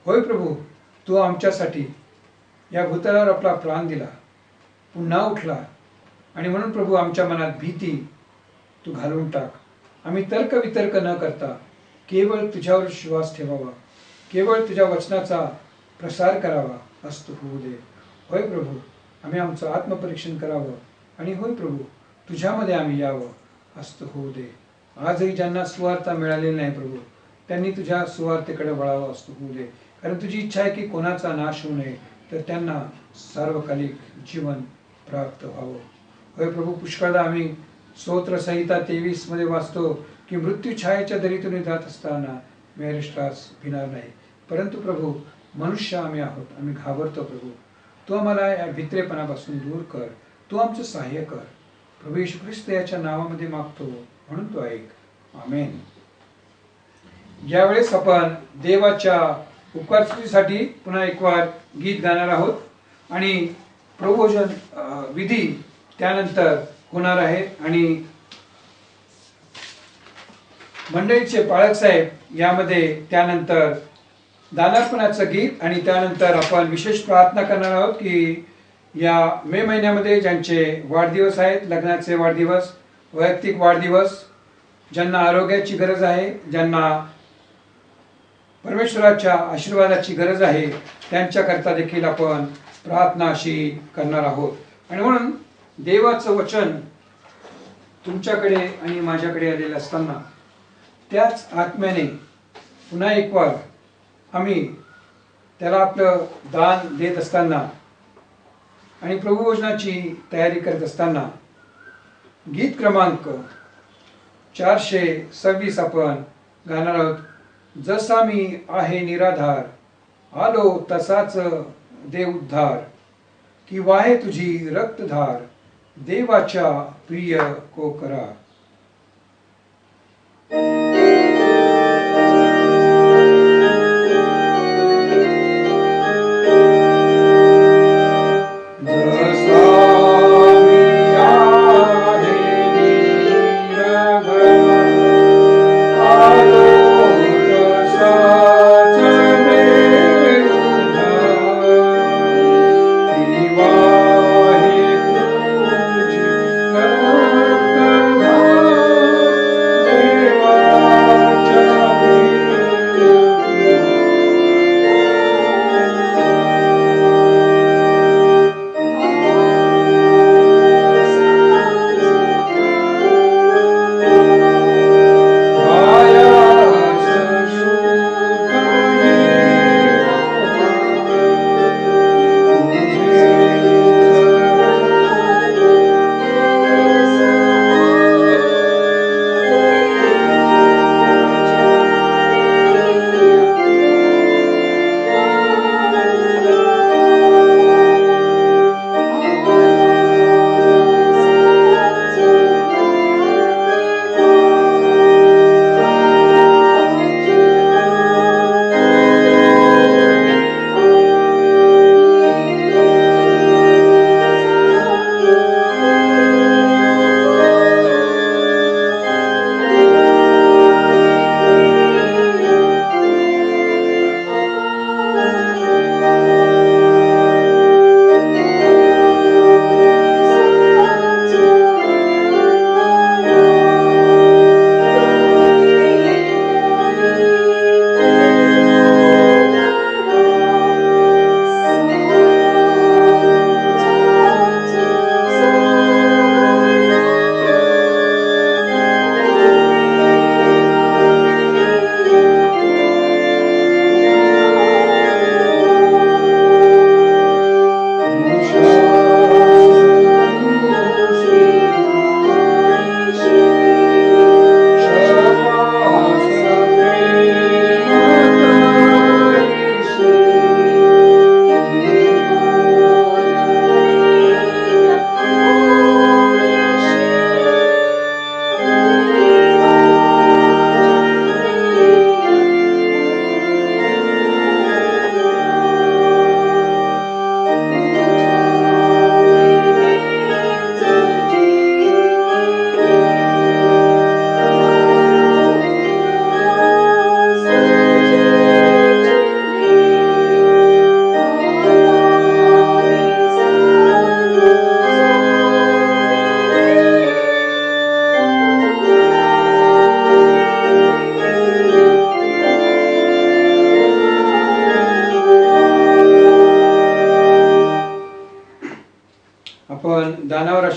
होय प्रभू, तू आमच्यासाठी या भूतलावर आपला प्राण दिला, पुन्हा उठला, आणि म्हणून प्रभू आमच्या मनात भीती तू घालून टाक. आम्ही तर्क वितर्क न करता केवळ तुझ्यावर विश्वास ठेवावा, केवळ तुझ्या वचनाचा प्रसार करावा असतो होऊ दे. होय प्रभू, आम्ही आमचं आत्मपरीक्षण करावं, आणि होय प्रभू, तुझ्यामध्ये आम्ही यावं असतो होऊ दे. आजही ज्यांना सुवार्ता मिळालेली नाही प्रभू, त्यांनी तुझ्या सुवार्तेकडे वळावं असतो होऊ दे. कारण तुझी इच्छा आहे की कोणाचा नाश होऊ नये, तर त्यांना सार्वकालिक जीवन प्राप्त व्हावं. होय प्रभू, पुष्कळदा आम्ही स्तोत्रसंहिता 23 मध्ये वाचतो की मृत्यू छायेच्या दरीतून जात असताना मेहरश्वास भिणार नाही. परंतु प्रभू, मनुष्य आम्ही आहोत, आम्ही घाबरतो प्रभू. तू आम्हाला या भित्रेपणापासून दूर कर. तू आमचं सहाय्य कर. प्रभू येशू ख्रिस्त याच्या नावामध्ये मागतो, म्हणून तो ऐक. आमेन. यावेळेस आपण देवाच्या उपकारस्तुतीसाठी पुन्हा एक वार गीत गाणार आहोत, आणि प्रभोजन विधी त्यानंतर होणार आहे. आणि मंडळीचे पाळक साहेब यामध्ये त्यानंतर दानार्पणाचं गीत, आणि त्यानंतर आपण विशेष प्रार्थना करणार आहोत की या मे महिन्यामध्ये ज्यांचे वाढदिवस आहेत, लग्नाचे वाढदिवस, वैयक्तिक वाढदिवस, ज्यांना आरोग्याची गरज आहे, ज्यांना परमेश्वराच्या आशीर्वादाची गरज आहे, त्यांच्याकरता देखील आपण प्रार्थना अशी करणार आहोत. आणि म्हणून देवाचं वचन तुमच्याकडे आणि माझ्याकडे आलेलं असताना त्याच आत्म्याने पुन्हा एक वार आम्ही त्याला आपलं दान देत असताना आणि प्रभुभोजनाची तयारी करत असताना गीत क्रमांक 426 आपण गाणार आहोत. जसा मी आहे निराधार, आलो तसाच दे उद्धार, की वाहे तुझी रक्तधार, देवाच्या प्रिय कोकरा. Oh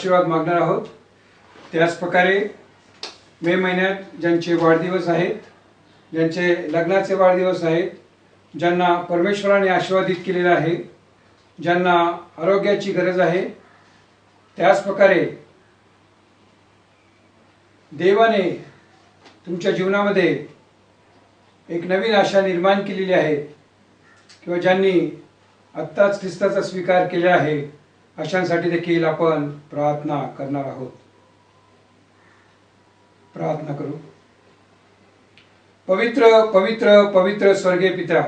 आशीर्वाद मागणार आहोत. त्याच प्रकारे मे महिन्यात ज्यांचे वाढदिवस आहेत, ज्यांचे लग्नाचे वाढदिवस आहेत, ज्यांना परमेश्वराने आशीर्वादित केलेलं आहे, ज्यांना आरोग्याची गरज आहे, त्याच प्रकारे देवाने तुमच्या जीवनामध्ये एक नवीन आशा निर्माण केलेली आहे किंवा ज्यांनी आत्ताच ख्रिस्ताचा स्वीकार केला आहे, अशांसाठी देखील आपण प्रार्थना करणार आहोत. प्रार्थना करू. पवित्र पवित्र पवित्र स्वर्गीय पिता,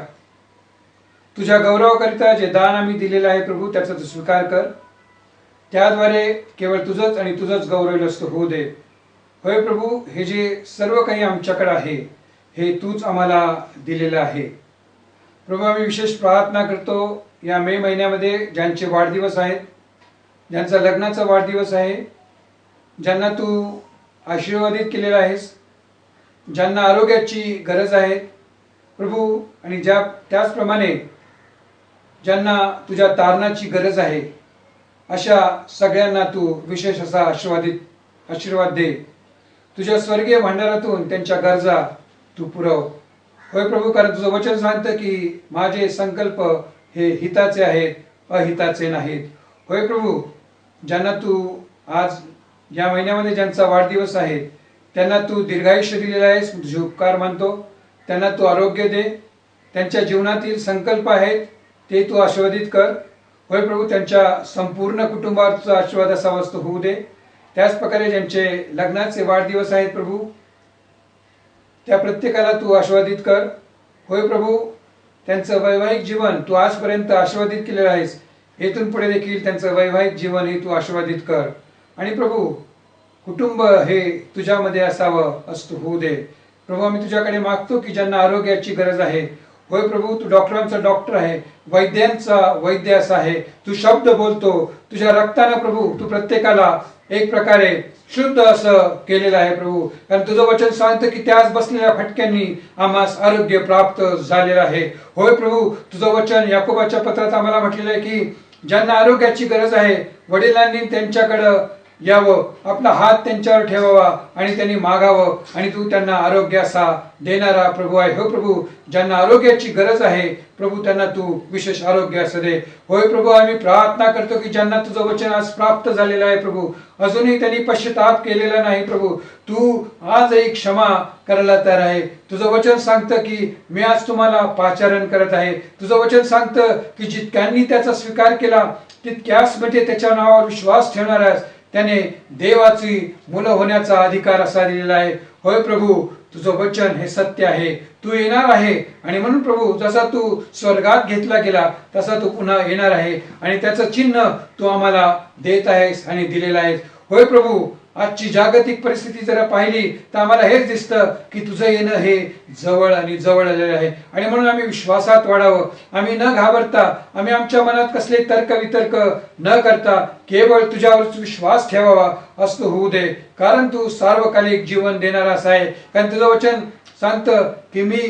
तुझ्या गौरवाकरिता जे दान आम्ही दिलेलं आहे प्रभू, त्याचा तू स्वीकार कर. त्याद्वारे केवळ तुझंच आणि तुझंच गौरवलस्त होऊ दे. होय प्रभू, हे जे सर्व काही आमच्याकडे आहे हे तूच आम्हाला दिलेलं आहे. प्रभू, आम्ही विशेष प्रार्थना करतो या मे महिन्यामध्ये ज्यांचे वाढदिवस आहेत, ज्यांचा लग्नाचा वाढदिवस आहे, ज्यांना तू आशीर्वादित केलेला आहेस, ज्यांना आरोग्याची गरज आहे प्रभू, आणि त्याचप्रमाणे ज्यांना तुझ्या तारणाची गरज आहे, अशा सगळ्यांना तू विशेष असा आशीर्वाद दे. तुझ्या स्वर्गीय भांडारातून त्यांच्या गरजा तू पुरव. होय प्रभू, कारण तुझं वचन सांगतं की माझे संकल्प हे हिताचे आहेत, अहिताचे नाहीत. होय प्रभू, ज्यांना तू आज या महिन्यामध्ये ज्यांचा वाढदिवस आहे त्यांना तू दीर्घायुष्य दिलेलं आहेस, तुझे उपकार मानतो. त्यांना तू आरोग्य दे. त्यांच्या जीवनातील संकल्प आहेत ते तू आशीर्वादित कर. होय प्रभू, त्यांच्या संपूर्ण कुटुंबावर तुझा आशीर्वाद असा वस्तू होऊ दे. त्याच प्रकारे ज्यांचे लग्नाचे वाढदिवस आहेत प्रभू, त्या प्रत्येकाला तू आशीर्वादित कर. होय प्रभू, त्यांचं वैवाहिक जीवन तू आजपर्यंत आशीर्वादित केलेलं आहेस, येथून पुढे देखील त्यांचं वैवाहिक जीवन हे तू आशीर्वादित कर. आणि प्रभू, कुटुंब हे तुझ्यामध्ये असावं असं होऊ दे. प्रभू, आम्ही तुझ्याकडे मागतो की ज्यांना आरोग्याची गरज आहे, होय प्रभू, तू डॉक्टरांचा डॉक्टर आहे, वैद्यांचा वैद्य असा आहे. तू शब्द बोलतो, तुझ्या रक्तानं प्रभू तू प्रत्येकाला एक प्रकारे शुद्ध असं केलेलं आहे प्रभू. कारण तुझं वचन सांगतं की त्याच बसलेल्या फटक्यांनी आम्हास आरोग्य प्राप्त झालेलं आहे. होय प्रभू, तुझं वचन याकोबाच्या पत्रात आम्हाला म्हटलेलं आहे की ज्यांना आरोग्याची गरज आहे, वडिलांनी त्यांच्याकडं यावं, आपला हात त्यांच्यावर ठेवावा आणि त्यांनी मागावं, आणि तू त्यांना आरोग्याचा देणारा प्रभू आहे. हो प्रभू, ज्यांना आरोग्याची गरज आहे प्रभू, त्यांना तू विशेष आरोग्य असं दे. होय प्रभू, आम्ही प्रार्थना करतो की ज्यांना तुझं वचन आज प्राप्त झालेलं आहे प्रभू, अजूनही त्यांनी पश्चाताप केलेला नाही प्रभू, तू आजही क्षमा करायला तयार आहे. तुझं वचन सांगतं की मी आज तुम्हाला पाचारण करत आहे. तुझं वचन सांगतं की जितक्यांनी त्याचा स्वीकार केला तितक्याच म्हणजे त्याच्या नावावर विश्वास ठेवणाऱ्यास त्याने देवाची मुलं होण्याचा अधिकार असा दिलेला आहे. होय प्रभू, तुझं वचन हे सत्य आहे. तू येणार आहे, आणि म्हणून प्रभू, जसा तू स्वर्गात घेतला गेला तसा तू पुन्हा येणार आहे, आणि त्याचं चिन्ह तू आम्हाला देत आहेस आणि दिलेलं आहेस. होय प्रभू, आजची जागतिक परिस्थिती जरा पाहिली तर आम्हाला हेच दिसतं की तुझं येणं हे जवळ आणि जवळ आलेलं आहे. आणि म्हणून आम्ही विश्वासात वाढावं. आम्ही न घाबरता, आम्ही आमच्या मनात कसले तर्क वितर्क न करता केवळ तुझ्यावर विश्वास ठेवावा असं होऊ दे. कारण तू सार्वकालिक जीवन देणारा असा आहे. कारण तुझं वचन सांगतं की मी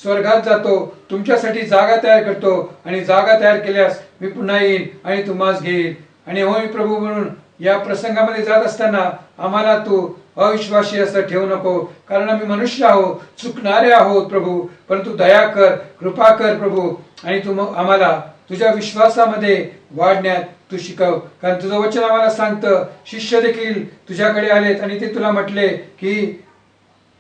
स्वर्गात जातो, तुमच्यासाठी जागा तयार करतो, आणि जागा तयार केल्यास मी पुन्हा येईन आणि तुम्हास घेईन. आणि होय प्रभू, म्हणून या प्रसंगामध्ये जात असताना आम्हाला तू अविश्वासी असं ठेवू नको. कारण आम्ही मनुष्य आहोत, चुकणारे आहोत प्रभू, परंतु दया कर, कृपा कर प्रभू, आणि तू आम्हाला तुझ्या विश्वासामध्ये वाढण्यात तू शिकव. कारण तुझं वचन आम्हाला सांगतं, शिष्य देखील तुझ्याकडे आलेत आणि ते तुला म्हटले की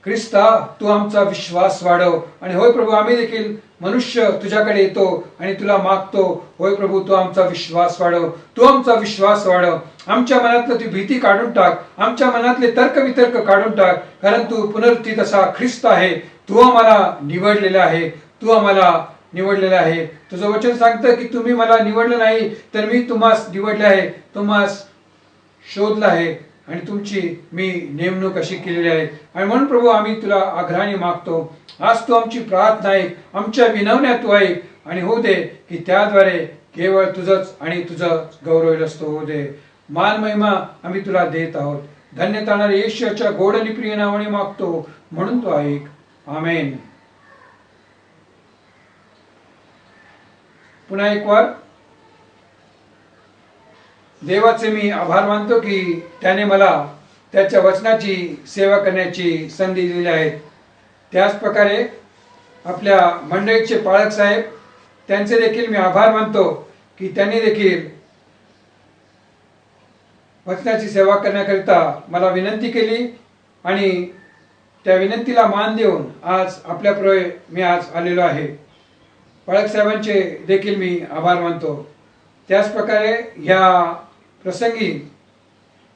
ख्रिस्ता, तू आमचा विश्वास वाढव. आणि होय प्रभू, आम्ही देखील मनुष्य तुझ्याकडे येतो आणि तुला मागतो, होय प्रभू, तू आमचा विश्वास वाढव, तू आमचा विश्वास वाढव. आमच्या मनातलं ती भीती काढून टाक, आमच्या मनातले तर्क वितर्क काढून टाक. कारण तू पुनरुत्थित असा ख्रिस्त आहे. तू आम्हाला निवडलेला आहे, तू आम्हाला निवडलेलं आहे. तुझं वचन सांगतं की तुम्ही मला निवडलं नाही तर मी तुम्हास निवडले आहे, तुम्हास शोधलं आहे, आणि तुमची मी नेमणूक अशी केलेली आहे. आणि म्हणून प्रभू, आम्ही तुला आग्रहाने मागतो, आज तू आमची प्रार्थना ऐक, आमच्या विनवण्या तू ऐक, आणि होऊ दे की त्याद्वारे केवळ तुझंच आणि तुझं गौरव असतो होऊ दे. मान महिमा आम्ही तुला देत आहोत. धन्य ताणारे येशूच्या गोड आणि प्रिय नावाने मागतो, म्हणून तू ऐक. आमेन. पुन्हा एक वार देवाचे मी आभार मानतो की त्याने मला त्याच्या वचनाची सेवा करण्याची संधी दिली आहे. त्याच प्रकारे आपल्या मंडळीचे पाळक साहेब, त्यांचे देखील मी आभार मानतो की त्यांनी देखील वचनाची सेवा करण्याकरिता मला विनंती केली आणि त्या विनंतीला मान देऊन आज आपल्यापुढे मी आज आलेलो आहे. पाळक साहेबांचे देखील मी आभार मानतो. त्याच प्रकारे ह्या प्रसंगी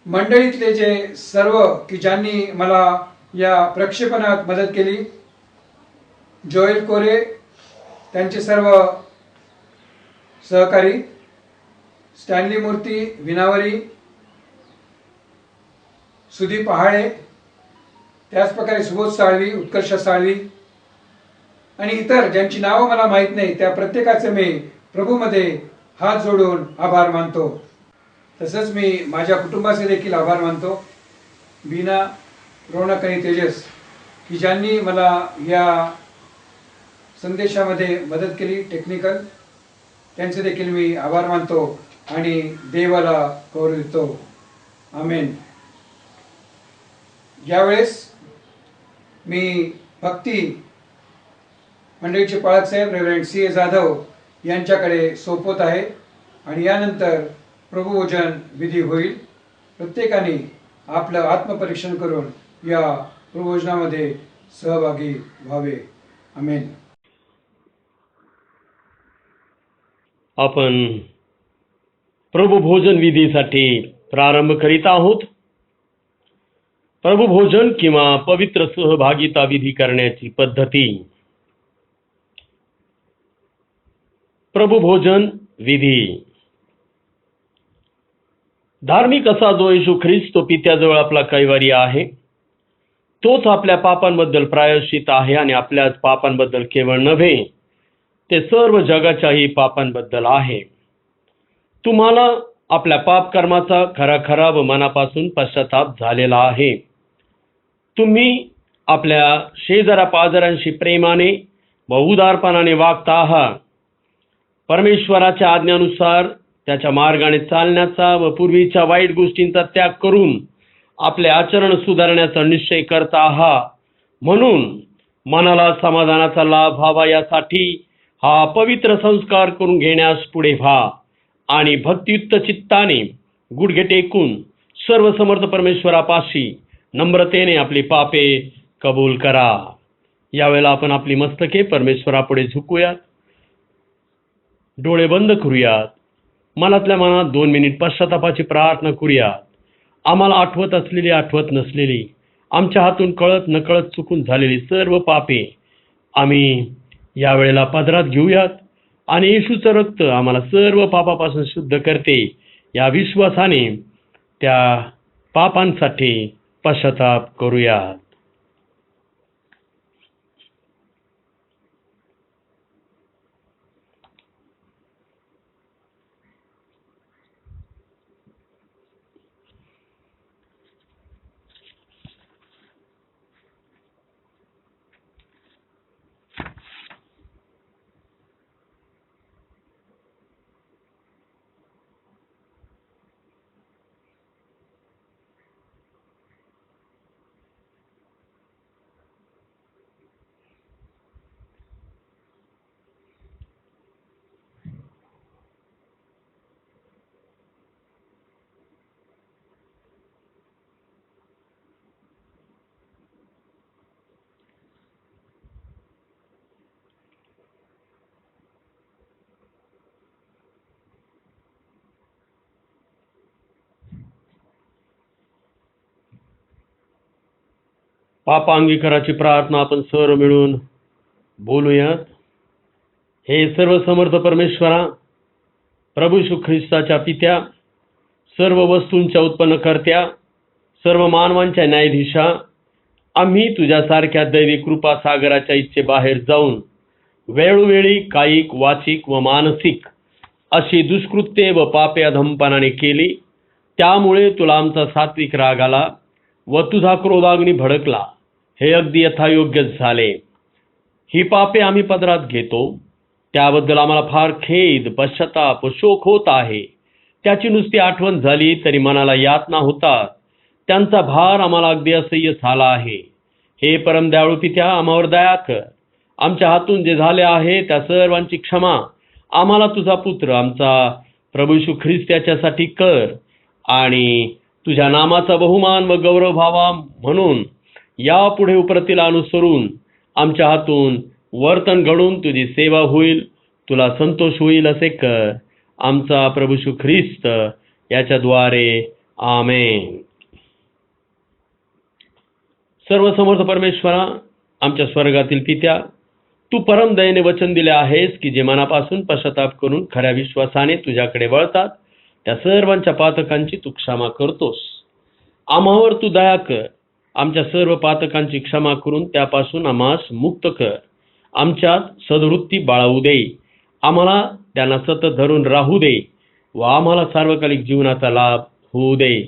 मंडळीतले जे सर्व की ज्यांनी मला या प्रक्षेपणात मदत केली, जोएल कोरे, त्यांचे सर्व सहकारी, स्टॅनली मूर्ती, विनावरी, सुदीप पहाळे, त्याच प्रकारे सुबोध साळवी, उत्कर्ष साळवी आणि इतर ज्यांची नावं मला माहीत नाही, त्या प्रत्येकाचे मी प्रभूमध्ये हात जोडून आभार मानतो. तसंच मी माझ्या कुटुंबाचे देखील आभार मानतो. बीना, रौनक आणि तेजस की ज्यांनी मला या संदेशामध्ये मदत केली टेक्निकल, त्यांचे देखील मी आभार मानतो आणि देवाला गौरव देतो. आमेन. यावेळेस मी भक्ती मंडळीचे पाळक साहेब रेव्हरंड सी ए जाधव यांच्याकडे सोपवत आहे आणि यानंतर प्रभुभोजन विधी होईल. प्रत्येकाने आपलं आत्मपरीक्षण करून या प्रभुभोजनामध्ये सहभागी व्हावे. आमेन. आपण प्रभुभोजन विधीसाठी प्रारंभ करीत आहोत. प्रभुभोजन किंवा पवित्र सहभागिता विधी करण्याची पद्धती. प्रभुभोजन विधी. धार्मिक असा जो येशू ख्रिस्त तो पित्याजवळ आपला कैवारी आहे, तोच आपल्या पापांबद्दल प्रायश्चित आहे आणि आपल्याच पापांबद्दल केवळ नव्हे, ते सर्व जगाच्याही पापांबद्दल आहे. तुम्हाला आपल्या पाप कर्माचा खरा व मनापासून पश्चाताप झालेला आहे. तुम्ही आपल्या शेजारा पाजारांशी प्रेमाने व उदारपणाने वागता आहात. परमेश्वराच्या आज्ञानुसार त्याच्या मार्गाने चालण्याचा व पूर्वीच्या वाईट गोष्टींचा त्याग करून आपले आचरण सुधारण्याचा निश्चय करता आहात. म्हणून मनाला समाधानाचा लाभ व्हावा यासाठी हा पवित्र संस्कार करून घेण्यास पुढे व्हा आणि भक्तियुक्त चित्ताने गुडघे टेकून सर्व समर्थ परमेश्वरापाशी नम्रतेने आपली पापे कबूल करा. यावेळेला आपण आपली मस्तके परमेश्वरापुढे झुकूयात, डोळे बंद करूयात, मनातल्या मनात 2 मिनिट पश्चातापाची प्रार्थना करूयात. आम्हाला आठवत असलेली, आठवत नसलेली, आमच्या हातून कळत नकळत चुकून झालेली सर्व पापे आम्ही यावेळेला पदरात घेऊयात आणि येशूचं रक्त आम्हाला सर्व पापापासून शुद्ध करते. या विश्वासाने त्या पापांसाठी पश्चाताप करूयात. पापांगीकाराची प्रार्थना आपण सर्व मिळून बोलूयात. हे सर्व समर्थ परमेश्वरा, प्रभू येशू ख्रिस्ताच्या पित्या, सर्व वस्तूंच्या उत्पन्नकर्त्या, सर्व मानवांच्या न्यायाधीशा, आम्ही तुझ्यासारख्या दैवी कृपा सागराच्या इच्छेबाहेर जाऊन वेळोवेळी कायिक, वाचिक व मानसिक अशी दुष्कृत्ये व पापे अधमपणाने केली. त्यामुळे तुला आमचा सात्विक राग आला व तुझा क्रोधाग्नी भडकला. हे अगदी यथायोग्यच झाले. ही पापे आम्ही पदरात घेतो, त्याबद्दल आम्हाला फार खेद, पश्चाताप व शोक होत आहे. त्याची नुसती आठवण झाली तरी मनाला यातना होतात. त्यांचा भार आम्हाला अगदी असह्य झाला आहे. हे परम दयाळू पित्या, आम्हावर दया कर. आमच्या हातून जे झाले आहे त्या सर्वांची क्षमा आम्हाला तुझा पुत्र आमचा प्रभू येशू ख्रिस्त याच्यासाठी कर, आणि तुझ्या नामाचा बहुमान व गौरव व्हावा म्हणून यापुढे उपरतीला अनुसरून आमच्या हातून वर्तन घडून तुझी सेवा होईल, तुला संतोष होईल असे कर. आमचा प्रभू येशू ख्रिस्त याच्याद्वारे आमेन. सर्वसमर्थ परमेश्वरा, आमच्या स्वर्गातील पित्या, तू परम दयेने वचन दिले आहेस की जे मनापासून पश्चाताप करून खऱ्या विश्वासाने तुझ्याकडे वळतात त्या सर्वांच्या पातकांची तू क्षमा करतोस. आम्हावर तू दया कर. आमच्या सर्व पातकांची क्षमा करून त्यापासून आम्हास मुक्त कर. आमच्यात सद्वृत्ती बाळवू दे. आम्हाला त्यांना सतत धरून राहू दे व आम्हाला सार्वकालिक जीवनाचा लाभ होऊ दे.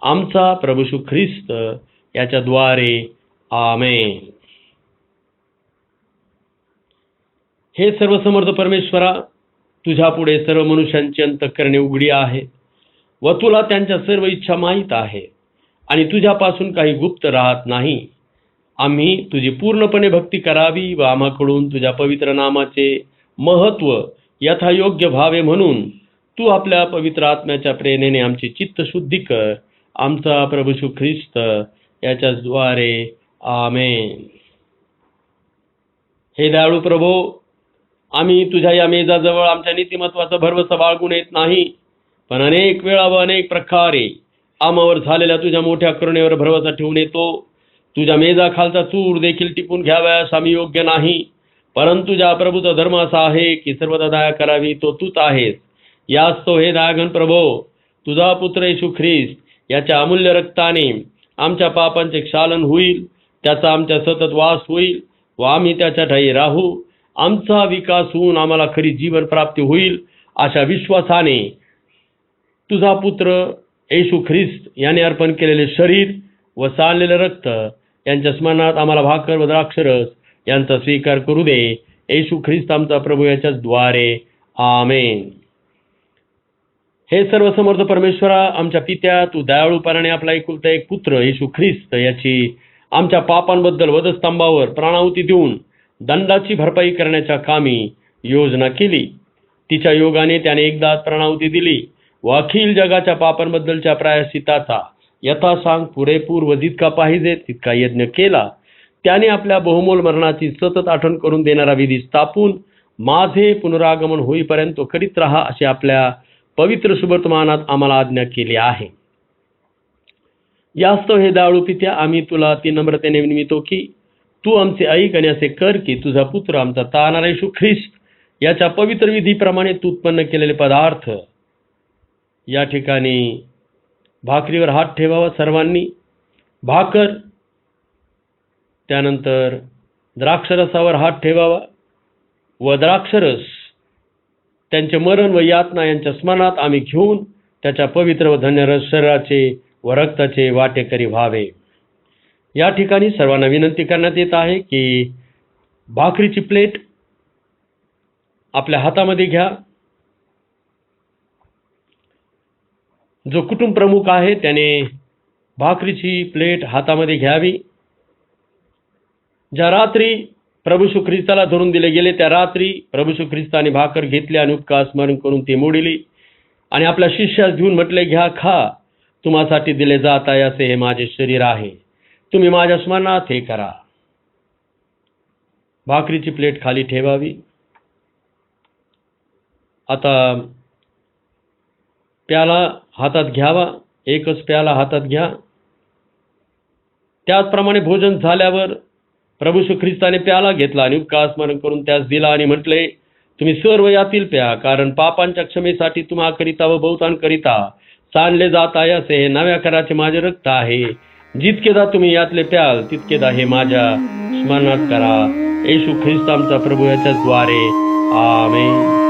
आमचा प्रभू येशू ख्रिस्त याच्याद्वारे आमेन. हे सर्वसमर्थ परमेश्वरा, तुझ्या पुढे सर्व मनुष्यांची अंतःकरणे उघडी आहे व तुला त्यांच्या सर्व इच्छा माहीत आहे आणि तुझ्यापासून काही गुप्त राहत नाही. आम्ही तुझी पूर्णपणे भक्ती करावी व आम्हाकडून तुझ्या पवित्र नामाचे महत्त्व यथायोग्य व्हावे म्हणून तू आपल्या पवित्र आत्म्याच्या प्रेरणेने आमची चित्तशुद्धी कर. आमचा प्रभू येशू ख्रिस्त याच्याद्वारे आमेन. हे दयाळू प्रभो, आम्ही तुझ्या या मेजाजवळ आमच्या नीतिमत्वाचा भरवसा बाळगून येत नाही, पण अनेक वेळा व अनेक प्रकारे आम्हावर झालेल्या तुझ्या मोठ्या करुणेवर भरवसा ठेवून येतो. तुझ्या मेजाखालचा चूर देखील टिपून घ्याव्यास आम्ही योग्य नाही, परंतु तुझ्या प्रभूचा धर्म असा आहे की सर्वदा दया करावी, तो तूच आहेस. याच तो हे दयाघन प्रभो, तुझा पुत्र येशू ख्रिस्त याच्या अमूल्य रक्ताने आमच्या पापांचे क्षालन होईल, त्याचा आमच्या सतत वास होईल व आम्ही त्याच्या ठायी राहू. आमचा विकास होऊन आम्हाला खरी जीवन प्राप्ती होईल अशा विश्वासाने तुझा पुत्र येशू ख्रिस्त याने अर्पण केलेले शरीर व सांडलेले रक्त यांच्या स्मरणात आम्हाला भाकर व द्राक्षरस यांचा स्वीकार करू दे. येशू ख्रिस्त आमचा प्रभू याच्याच द्वारे आमेन. हे सर्वसमर्थ परमेश्वरा, आमच्या पित्या, तू दयाळूपणाने आपला एकुलता एक पुत्र येशू ख्रिस्त याची आमच्या पापांबद्दल वधस्तंभावर प्राणाहुती देऊन दंडाची भरपाई करण्याच्या कामी योजना केली. तिच्या योगाने त्याने एकदाच प्राणाहुती दिली व अखिल जगाच्या पापांबद्दलच्या प्रायश्चित्ताचा यथासांग पुरेपूर व जितका पाहिजे तितका यज्ञ केला. त्याने आपल्या बहुमोल मरणाची सतत आठवण करून देणारा विधी स्थापून माझे पुनरागमन होईपर्यंत तो करीत राहा असे आपल्या पवित्र सुवर्तमानात आम्हाला आज्ञा केली आहे. यास्तव हे दयाळू पित्या, आम्ही तुला ती नम्रतेने विनवितो की तू आमचे ऐक आणि असे कर की तुझा पुत्र आमचा तारणारा येशू ख्रिस्त याच्या पवित्र विधीप्रमाणे तू उत्पन्न केलेले पदार्थ या ठिकाणी भाकरीवर हात ठेवावा सर्वांनी. भाकर, त्यानंतर द्राक्षरसावर हात ठेवावा व द्राक्षरस त्यांचे मरण व यातना यांच्या स्मरणात आम्ही घेऊन त्याच्या पवित्र व धन्य शरीराचे व रक्ताचे वाटेकरी व्हावे. या ठिकाणी सर्वांना विनंती करण्यात येत आहे की भाकरीची प्लेट आपल्या हातामध्ये घ्या. जो कुटुंब प्रमुख आहे त्याने भाकरीची प्लेट हातामध्ये घ्यावी. ज्या रात्री प्रभू येशू ख्रिस्ताला धरून दिले गेले त्या रात्री प्रभू येशू ख्रिस्ताने भाकर घेतली आणि उपकार स्मरण करून ती मोडिली आणि आपल्या शिष्यास घेऊन म्हटले, घ्या, खा, तुम्हासाठी दिले जात आहे असे हे माझे शरीर आहे, तुम्ही माझ्या स्मरणात हे करा. भाकरीची प्लेट खाली ठेवावी. आता प्याला हातात घ्यावा. एकच प्याला हातात घ्या. त्याचप्रमाणे भोजन झाल्यावर प्रभू येशू ख्रिस्ताने प्याला घेतला आणि उपकार स्मरण करून त्यास दिला आणि म्हटले, तुम्ही सर्व यातील प्या, कारण पापांच्या क्षमेसाठी तुम्हाकरिता व बहुतांकरिता सांडले जात आहे असे हे नव्या कराचे माझे रक्त आहे. जितकेदा तुम्ही यातले प्याल तितकेदा हे माझ्या स्मरणात करा. येशू ख्रिस्त आमचा प्रभू याच्याच द्वारे आमेन.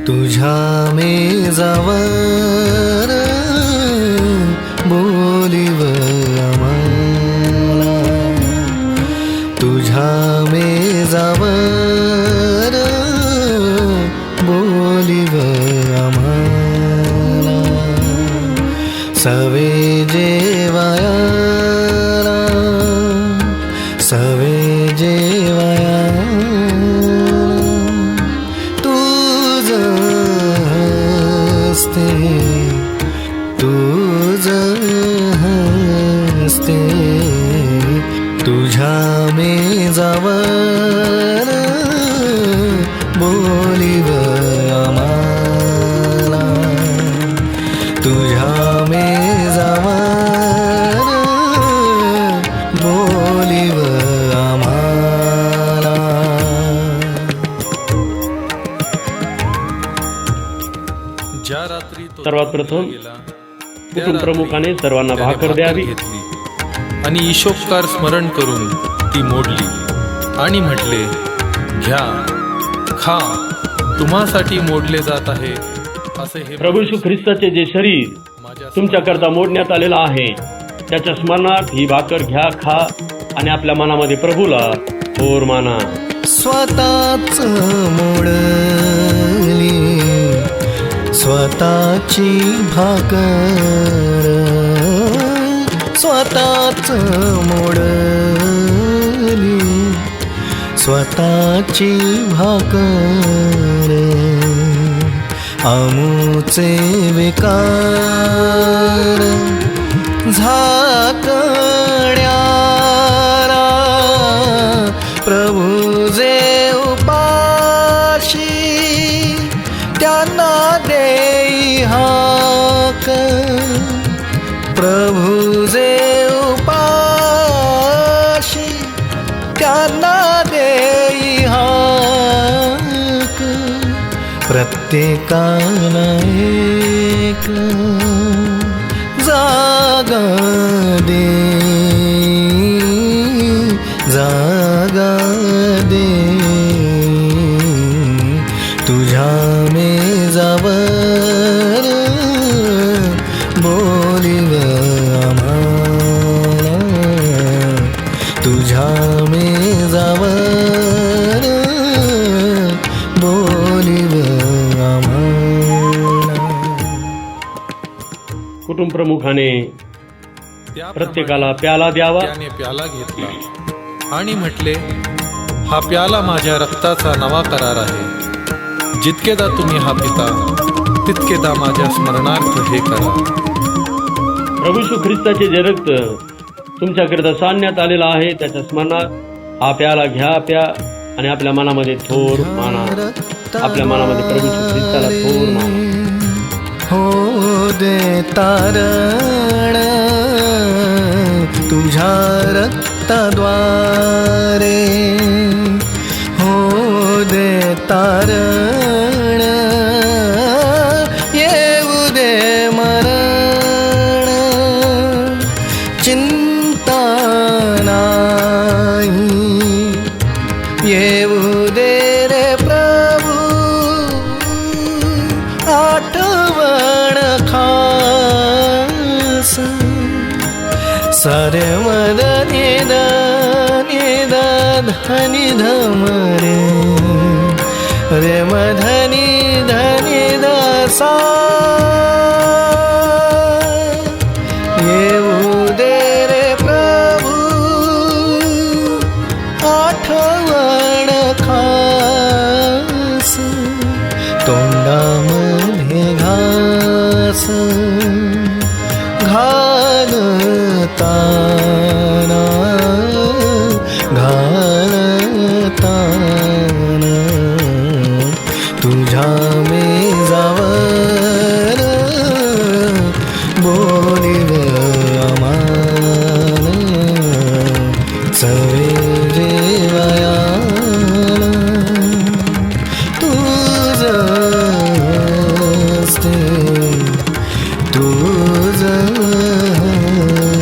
तुझ्या मेजावर बोलिव आम्हाला, तुझ्या मेजावर बोलिव आम्हाला, सवे जेवायाला, सवे जेवाया तुझ हस्ते, तुझ हस्ते, तुझ्या मेजावर बोलिव आम्हाला, तुझ्या मेजावर बोलिव आम्हाला. ज्या रात्री तो सर्वात प्रथम गेला, कुटुंब प्रमुखाने सर्वांना भाकर द्यावी घेतली आणि ईशोपकार स्मरण करून ती मोडली आणि म्हटले, घ्या, खा, तुम्हासाठी मोडले जात आहे असे हे प्रभू येशू ख्रिस्ताचे जे शरीर तुमच्याकरता मोडण्यात आलेलं आहे, त्याच्या स्मरणार्थ ही भाकर घ्या, खा आणि आपल्या मनामध्ये प्रभूला थोर माना. स्वतःच मोडली स्वतःची भाकर, स्वतःच मोडली स्वतःची भाकर, आमुचे विकार झाकण्याला, प्रभू जे उपाशी त्यांना देई हाक, प्रभू जे उपाशी त्यांना देई हाक, प्रत्येकाला एक जागा दे, जागा दे, तुझ्या मेजावर बोलिव आम्हाला, तुझ्या मेजावर बोलिव आम्हाला. कुटुंब प्रमुखाने त्याप्रमाणे प्रत्येकाला प्याला द्यावा. त्याने प्याला घेतला आणि म्हटले, हा प्याला माझ्या रक्ताचा नवा करार आहे, जितकेदा तुम्ही हा पिता तितकेदा माझ्या स्मरणार्थ हे करा. प्रभू येशू ख्रिस्ताचे जे रक्त तुमच्याकरिता सांडण्यात आलेलं आहे, त्याच्या स्मरणात हा प्याला घ्या, प्या आणि आपल्या मनामध्ये थोर माना. आपल्या मनामध्ये प्रभू येशू ख्रिस्ताला थोर माना. हो दे तारण तुझ्या रक्ताद्वारे, हो दे तारण येऊ दे मरण, चिंता नाही येऊ दे रे प्रभू, आठवण खास, सारे मद निद निद धनि धम रे मधनि धनि द सा, येऊ दे रे प्रभू आठवण खास, तोंडामध्ये घास घालताना, घालताना, तुझ्या मेजावर बोलिव आम्हाला, सवे जेवायाला तुझ हस्ते, तुझ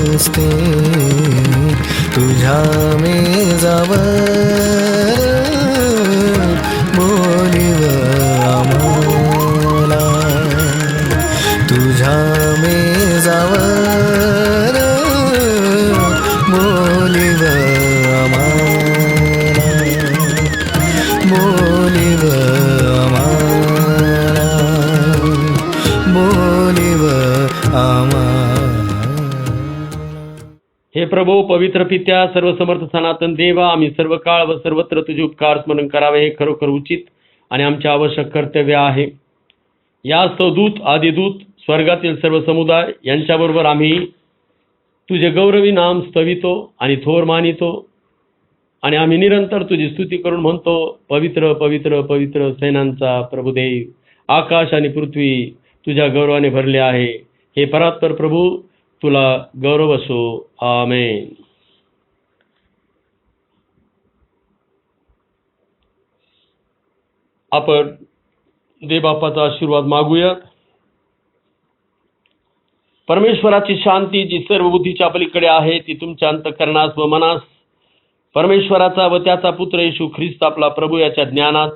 हस्ते, प्रभो, पवित्र पित्या, सर्वसमर्थ सनातन देवा, आम्ही सर्व काळ व सर्वत्र तुझे उपकार स्मरण करावे हे खरोखर उचित आणि आमचे आवश्यक कर्तव्य आहे. यास्तव दूत, आदिदूत, स्वर्गातील सर्व समुदाय यांच्याबरोबर आम्ही तुझे गौरवी नाम स्तवितो आणि थोर मानितो आणि आम्ही निरंतर तुझी स्तुती करून म्हणतो, पवित्र पवित्र पवित्र सैन्यांचा प्रभुदेव, आकाश आणि पृथ्वी तुझ्या गौरवाने भरले आहे. हे परात्पर प्रभू, तुला गौरव असो. आमेन. आपण देवबापाचा आशीर्वाद मागूयात. परमेश्वराची शांती जी सर्व बुद्धीच्या पलीकडे आहे ती तुमच्या अंतःकरणास व मनास परमेश्वराचा व त्याचा पुत्र येशू ख्रिस्त आपला प्रभू याच्या ज्ञानात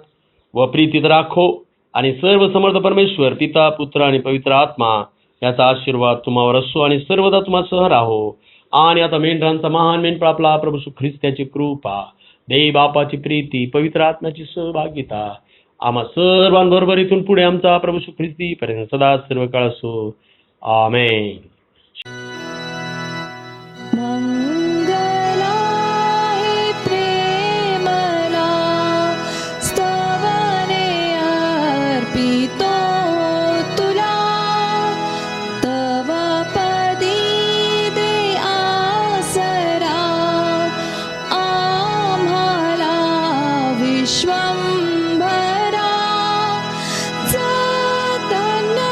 व प्रीतीत राखो आणि सर्व समर्थ परमेश्वर पिता, पुत्र आणि पवित्र आत्मा याचा आशीर्वाद तुम्हावर असो आणि सर्वदा तुम्हासह राहो. आणि आता मेंढरांचा महान मेंढपाळ आपला प्रभू येशू ख्रिस्त याची कृपा, देव बापाची प्रीती, पवित्र आत्म्याची सहभागिता आम्हा सर्वांबरोबर इथून पुढे आमचा प्रभू येशू ख्रिस्ती पर्यंत सदा सर्व काळ असो. आमेन. मंगलाहि प्रेमला स्तवने अर्पितो तुला तव पदी दे आसरा आम्हाला विश्वंभरा जाताना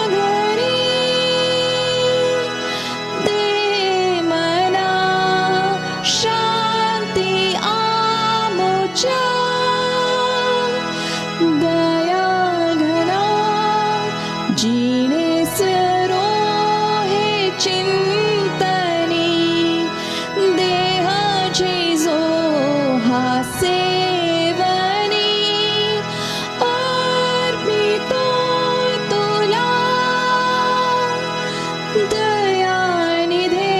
घरी दे मना शांती आमुच्या दया घना जीणे सरो हे चिंतनी देहाची जो हा सेवनी अर्पितो तुला दयानिधे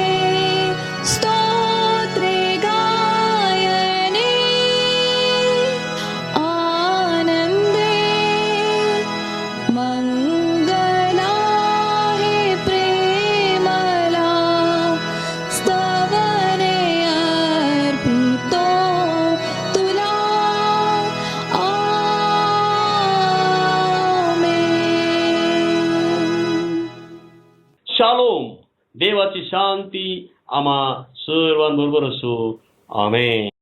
स्तोत्रे गायने आनंदे मंगला हे प्रेमला स्तवने अर्पितो तुला आमेन. शालोम. देवाची शांती आम्हा सर्वांबरोबर असो. आमेन.